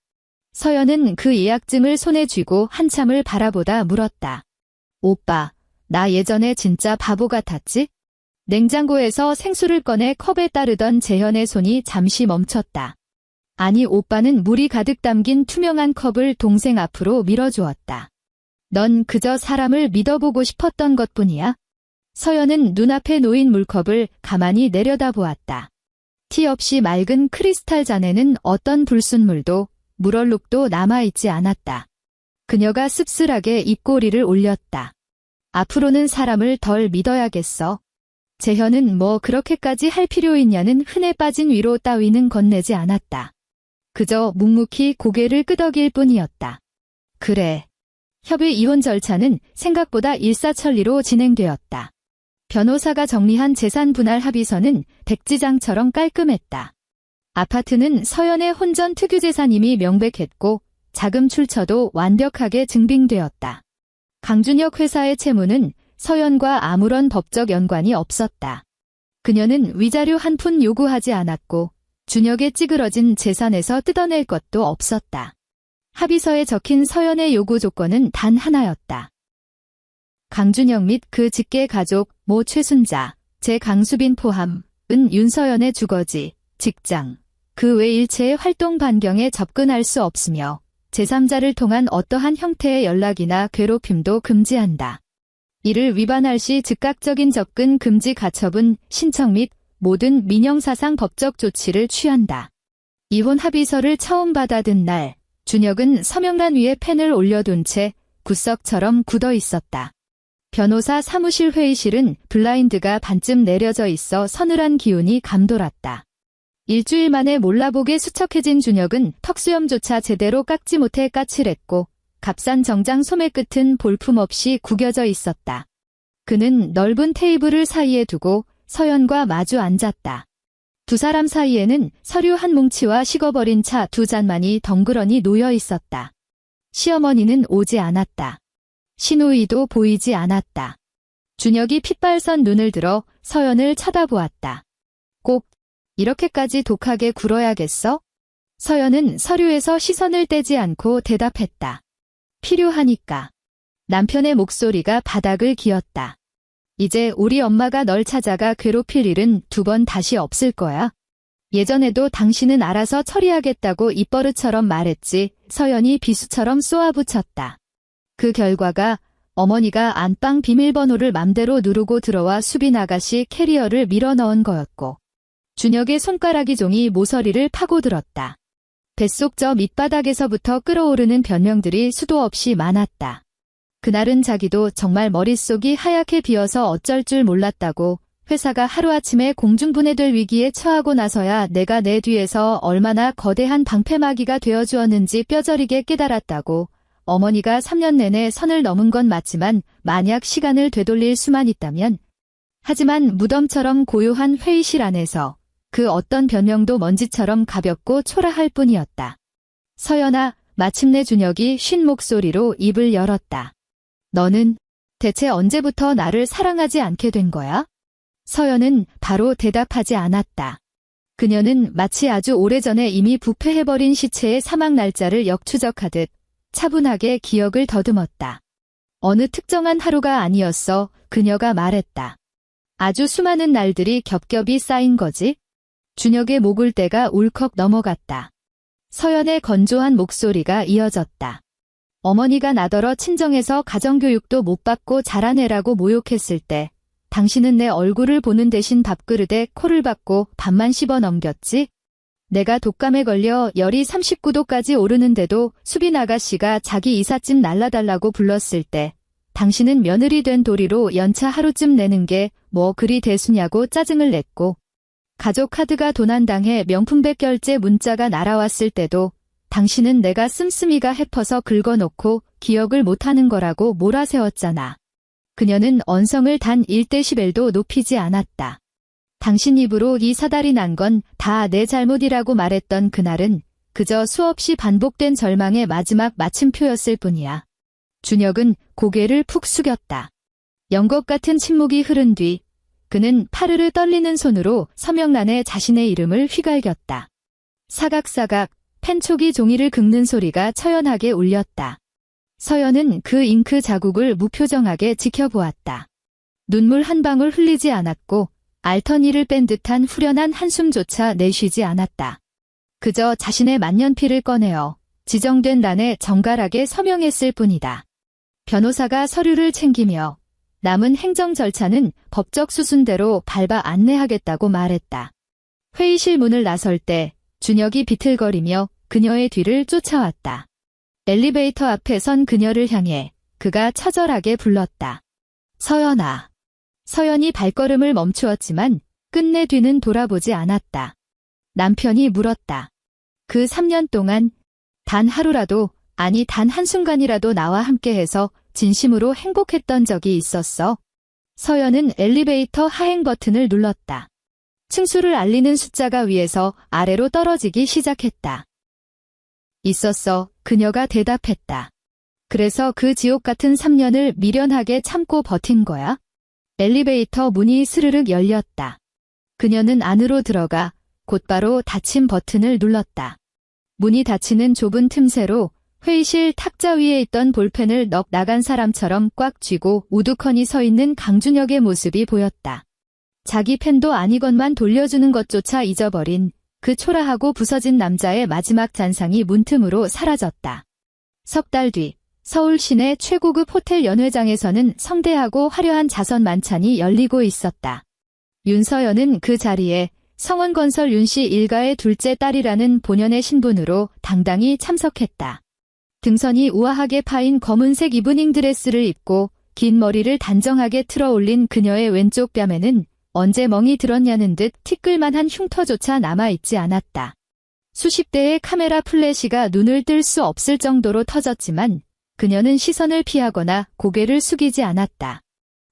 서연은 그 예약증을 손에 쥐고 한참을 바라보다 물었다. 오빠, 나 예전에 진짜 바보 같았지? 냉장고에서 생수를 꺼내 컵에 따르던 재현의 손이 잠시 멈췄다. 아니, 오빠는 물이 가득 담긴 투명한 컵을 동생 앞으로 밀어주었다. 넌 그저 사람을 믿어보고 싶었던 것뿐이야? 서연은 눈앞에 놓인 물컵을 가만히 내려다보았다. 티 없이 맑은 크리스탈 잔에는 어떤 불순물도 물얼룩도 남아있지 않았다. 그녀가 씁쓸하게 입꼬리를 올렸다. 앞으로는 사람을 덜 믿어야겠어. 재현은 뭐 그렇게까지 할 필요 있냐는 흔해 빠진 위로 따위는 건네지 않았다. 그저 묵묵히 고개를 끄덕일 뿐이었다. 그래. 협의 이혼 절차는 생각보다 일사천리로 진행되었다. 변호사가 정리한 재산 분할 합의서는 백지장처럼 깔끔했다. 아파트는 서연의 혼전 특유재산임이 명백했고 자금 출처도 완벽하게 증빙되었다. 강준혁 회사의 채무는 서연과 아무런 법적 연관이 없었다. 그녀는 위자료 한 푼 요구하지 않았고 준혁의 찌그러진 재산에서 뜯어낼 것도 없었다. 합의서에 적힌 서연의 요구 조건은 단 하나였다. 강준혁 및 그 직계 가족 모 최순자, 제 강수빈 포함, 은 윤서연의 주거지, 직장, 그 외 일체의 활동 반경에 접근할 수 없으며 제3자를 통한 어떠한 형태의 연락이나 괴롭힘도 금지한다. 이를 위반할 시 즉각적인 접근 금지 가처분, 신청 및 모든 민형사상 법적 조치를 취한다. 이혼 합의서를 처음 받아든 날, 준혁은 서명란 위에 펜을 올려둔 채 구석처럼 굳어 있었다. 변호사 사무실 회의실은 블라인드가 반쯤 내려져 있어 서늘한 기운이 감돌았다. 일주일 만에 몰라보게 수척해진 준혁은 턱수염조차 제대로 깎지 못해 까칠했고 값싼 정장 소매 끝은 볼품없이 구겨져 있었다. 그는 넓은 테이블을 사이에 두고 서연과 마주 앉았다. 두 사람 사이에는 서류 한 뭉치와 식어버린 차 두 잔만이 덩그러니 놓여 있었다. 시어머니는 오지 않았다. 시누이도 보이지 않았다. 준혁이 핏발선 눈을 들어 서연을 쳐다보았다. 꼭 이렇게까지 독하게 굴어야겠어? 서연은 서류에서 시선을 떼지 않고 대답했다. 필요하니까. 남편의 목소리가 바닥을 기었다. 이제 우리 엄마가 널 찾아가 괴롭힐 일은 두 번 다시 없을 거야. 예전에도 당신은 알아서 처리하겠다고 입버릇처럼 말했지. 서연이 비수처럼 쏘아붙였다. 그 결과가 어머니가 안방 비밀번호를 맘대로 누르고 들어와 수빈 아가씨 캐리어를 밀어넣은 거였고 준혁의 손가락이 종이 모서리를 파고들었다. 뱃속 저 밑바닥에서부터 끓어오르는 변명들이 수도 없이 많았다. 그날은 자기도 정말 머릿속이 하얗게 비어서 어쩔 줄 몰랐다고 회사가 하루아침에 공중분해될 위기에 처하고 나서야 내가 내 뒤에서 얼마나 거대한 방패막이가 되어주었는지 뼈저리게 깨달았다고 어머니가 3년 내내 선을 넘은 건 맞지만 만약 시간을 되돌릴 수만 있다면 하지만 무덤처럼 고요한 회의실 안에서 그 어떤 변명도 먼지처럼 가볍고 초라할 뿐이었다. 서연아, 마침내 준혁이 쉰 목소리로 입을 열었다. 너는 대체 언제부터 나를 사랑하지 않게 된 거야? 서연은 바로 대답하지 않았다. 그녀는 마치 아주 오래전에 이미 부패해버린 시체의 사망 날짜를 역추적하듯 차분하게 기억을 더듬었다. 어느 특정한 하루가 아니었어. 그녀가 말했다. 아주 수많은 날들이 겹겹이 쌓인 거지? 준혁의 목을대가 울컥 넘어갔다. 서연의 건조한 목소리가 이어졌다. 어머니가 나더러 친정에서 가정교육도 못 받고 자란 애라고 모욕했을 때 당신은 내 얼굴을 보는 대신 밥그릇에 코를 박고 밥만 씹어 넘겼지? 내가 독감에 걸려 열이 39도까지 오르는데도 수빈 아가씨가 자기 이삿짐 날라달라고 불렀을 때 당신은 며느리 된 도리로 연차 하루쯤 내는 게 뭐 그리 대수냐고 짜증을 냈고 가족 카드가 도난당해 명품백 결제 문자가 날아왔을 때도 당신은 내가 씀씀이가 해퍼서 긁어놓고 기억을 못하는 거라고 몰아세웠잖아. 그녀는 언성을 단 1데시벨도 높이지 않았다. 당신 입으로 이 사달이 난 건 다 내 잘못이라고 말했던 그날은 그저 수없이 반복된 절망의 마지막 마침표였을 뿐이야. 준혁은 고개를 푹 숙였다. 연것 같은 침묵이 흐른 뒤 그는 파르르 떨리는 손으로 서명란에 자신의 이름을 휘갈겼다. 사각사각 펜촉이 종이를 긁는 소리가 처연하게 울렸다. 서연은 그 잉크 자국을 무표정하게 지켜보았다. 눈물 한 방울 흘리지 않았고 알터니를 뺀 듯한 후련한 한숨조차 내쉬지 않았다. 그저 자신의 만년필을 꺼내어 지정된 란에 정갈하게 서명했을 뿐이다. 변호사가 서류를 챙기며 남은 행정 절차는 법적 수순대로 밟아 안내하겠다고 말했다. 회의실 문을 나설 때 준혁이 비틀거리며 그녀의 뒤를 쫓아왔다. 엘리베이터 앞에 선 그녀를 향해 그가 처절하게 불렀다. 서연아. 서연이 발걸음을 멈추었지만 끝내 뒤는 돌아보지 않았다. 남편이 물었다. 그 3년 동안 단 하루라도, 아니 단 한순간이라도 나와 함께해서 진심으로 행복했던 적이 있었어? 서연은 엘리베이터 하행 버튼을 눌렀다. 층수를 알리는 숫자가 위에서 아래로 떨어지기 시작했다. 있었어. 그녀가 대답했다. 그래서 그 지옥 같은 3년을 미련하게 참고 버틴 거야? 엘리베이터 문이 스르륵 열렸다. 그녀는 안으로 들어가 곧바로 닫힌 버튼을 눌렀다. 문이 닫히는 좁은 틈새로 회의실 탁자 위에 있던 볼펜을 넋 나간 사람처럼 꽉 쥐고 우두커니 서 있는 강준혁의 모습이 보였다. 자기 펜도 아니건만 돌려주는 것조차 잊어버린 그 초라하고 부서진 남자의 마지막 잔상이 문틈으로 사라졌다. 석 달 뒤 서울 시내 최고급 호텔 연회장에서는 성대하고 화려한 자선 만찬이 열리고 있었다. 윤서연은 그 자리에 성원건설 윤씨 일가의 둘째 딸이라는 본연의 신분으로 당당히 참석했다. 등선이 우아하게 파인 검은색 이브닝 드레스를 입고 긴 머리를 단정하게 틀어 올린 그녀의 왼쪽 뺨에는 언제 멍이 들었냐는 듯 티끌만한 흉터조차 남아있지 않았다. 수십 대의 카메라 플래시가 눈을 뜰 수 없을 정도로 터졌지만 그녀는 시선을 피하거나 고개를 숙이지 않았다.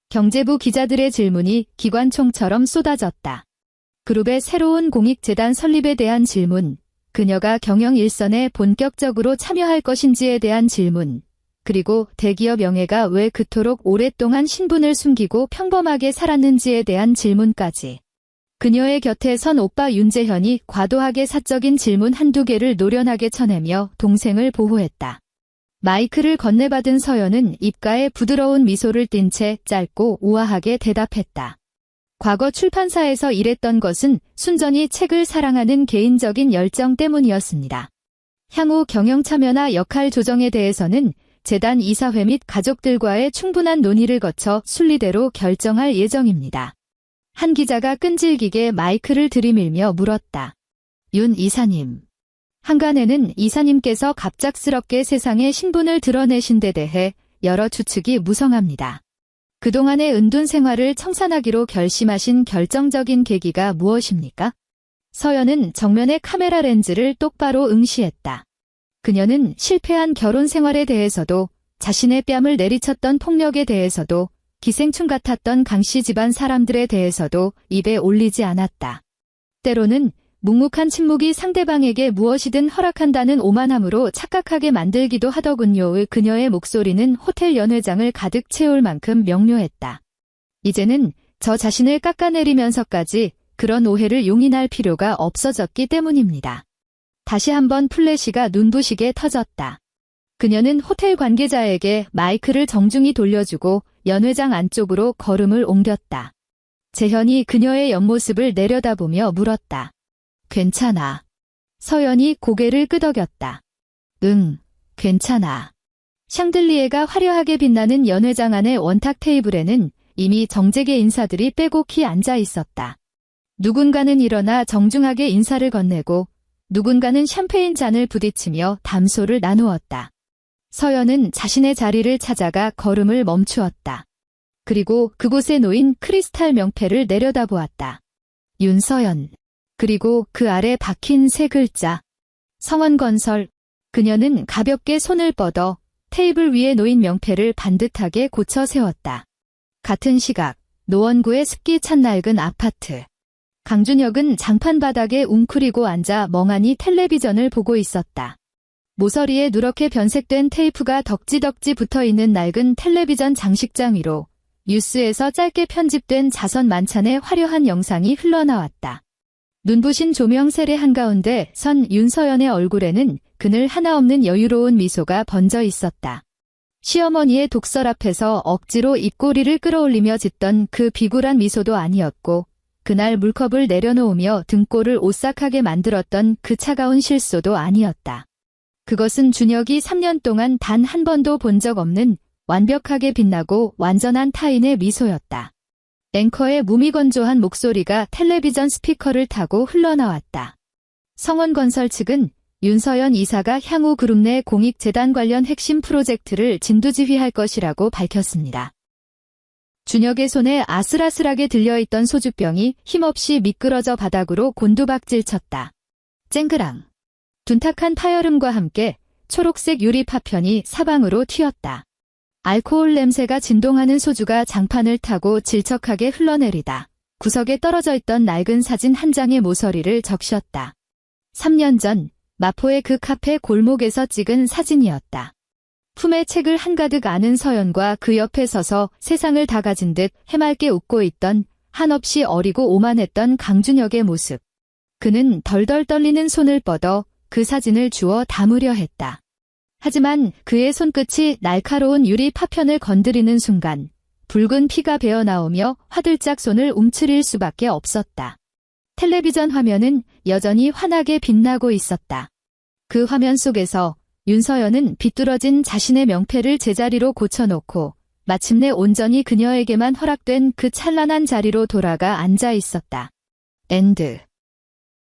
경제부 기자들의 질문이 기관총처럼 쏟아졌다. 그룹의 새로운 공익재단 설립에 대한 질문, 그녀가 경영 일선에 본격적으로 참여할 것인지에 대한 질문, 그리고 대기업 명예가 왜 그토록 오랫동안 신분을 숨기고 평범하게 살았는지에 대한 질문까지. 그녀의 곁에 선 오빠 윤재현이 과도하게 사적인 질문 한두 개를 노련하게 쳐내며 동생을 보호했다. 마이크를 건네받은 서연은 입가에 부드러운 미소를 띤 채 짧고 우아하게 대답했다. 과거 출판사에서 일했던 것은 순전히 책을 사랑하는 개인적인 열정 때문이었습니다. 향후 경영 참여나 역할 조정에 대해서는 재단 이사회 및 가족들과의 충분한 논의를 거쳐 순리대로 결정할 예정입니다. 한 기자가 끈질기게 마이크를 들이밀며 물었다. 윤 이사님. 한간에는 이사님께서 갑작스럽게 세상에 신분을 드러내신 데 대해 여러 추측이 무성합니다. 그동안의 은둔 생활을 청산하기로 결심하신 결정적인 계기가 무엇입니까? 서연은 정면의 카메라 렌즈를 똑바로 응시했다. 그녀는 실패한 결혼 생활에 대해서도 자신의 뺨을 내리쳤던 폭력에 대해서도 기생충 같았던 강씨 집안 사람들에 대해서도 입에 올리지 않았다. 때로는 묵묵한 침묵이 상대방에게 무엇이든 허락한다는 오만함으로 착각하게 만들기도 하더군요. 그녀의 목소리는 호텔 연회장을 가득 채울 만큼 명료했다. 이제는 저 자신을 깎아내리면서까지 그런 오해를 용인할 필요가 없어졌기 때문입니다. 다시 한번 플래시가 눈부시게 터졌다. 그녀는 호텔 관계자에게 마이크를 정중히 돌려주고 연회장 안쪽으로 걸음을 옮겼다. 재현이 그녀의 옆모습을 내려다보며 물었다. 괜찮아. 서연이 고개를 끄덕였다. 응, 괜찮아. 샹들리에가 화려하게 빛나는 연회장 안의 원탁 테이블에는 이미 정재계 인사들이 빼곡히 앉아 있었다. 누군가는 일어나 정중하게 인사를 건네고 누군가는 샴페인 잔을 부딪히며 담소를 나누었다. 서연은 자신의 자리를 찾아가 걸음을 멈추었다. 그리고 그곳에 놓인 크리스탈 명패를 내려다보았다. 윤서연. 그리고 그 아래 박힌 세 글자. 성원건설. 그녀는 가볍게 손을 뻗어 테이블 위에 놓인 명패를 반듯하게 고쳐 세웠다. 같은 시각, 노원구의 습기 찬 낡은 아파트. 강준혁은 장판 바닥에 웅크리고 앉아 멍하니 텔레비전을 보고 있었다. 모서리에 누렇게 변색된 테이프가 덕지덕지 붙어있는 낡은 텔레비전 장식장 위로 뉴스에서 짧게 편집된 자선 만찬의 화려한 영상이 흘러나왔다. 눈부신 조명 세례 한가운데 선 윤서연의 얼굴에는 그늘 하나 없는 여유로운 미소가 번져 있었다. 시어머니의 독설 앞에서 억지로 입꼬리를 끌어올리며 짓던 그 비굴한 미소도 아니었고 그날 물컵을 내려놓으며 등골을 오싹하게 만들었던 그 차가운 실소도 아니었다. 그것은 준혁이 3년 동안 단 한 번도 본 적 없는 완벽하게 빛나고 완전한 타인의 미소였다. 앵커의 무미건조한 목소리가 텔레비전 스피커를 타고 흘러나왔다. 성원건설 측은 윤서연 이사가 향후 그룹 내 공익재단 관련 핵심 프로젝트를 진두지휘할 것이라고 밝혔습니다. 준혁의 손에 아슬아슬하게 들려있던 소주병이 힘없이 미끄러져 바닥으로 곤두박질 쳤다. 쨍그랑. 둔탁한 파열음과 함께 초록색 유리 파편이 사방으로 튀었다. 알코올 냄새가 진동하는 소주가 장판을 타고 질척하게 흘러내리다 구석에 떨어져 있던 낡은 사진 한 장의 모서리를 적셨다. 3년 전 마포의 그 카페 골목에서 찍은 사진이었다. 품에 책을 한가득 안은 서연과 그 옆에 서서 세상을 다 가진 듯 해맑게 웃고 있던 한없이 어리고 오만했던 강준혁의 모습. 그는 덜덜 떨리는 손을 뻗어 그 사진을 주워 담으려 했다. 하지만 그의 손끝이 날카로운 유리 파편을 건드리는 순간 붉은 피가 배어나오며 화들짝 손을 움츠릴 수밖에 없었다. 텔레비전 화면은 여전히 환하게 빛나고 있었다. 그 화면 속에서 윤서연은 비뚤어진 자신의 명패를 제자리로 고쳐놓고 마침내 온전히 그녀에게만 허락된 그 찬란한 자리로 돌아가 앉아 있었다. 엔드.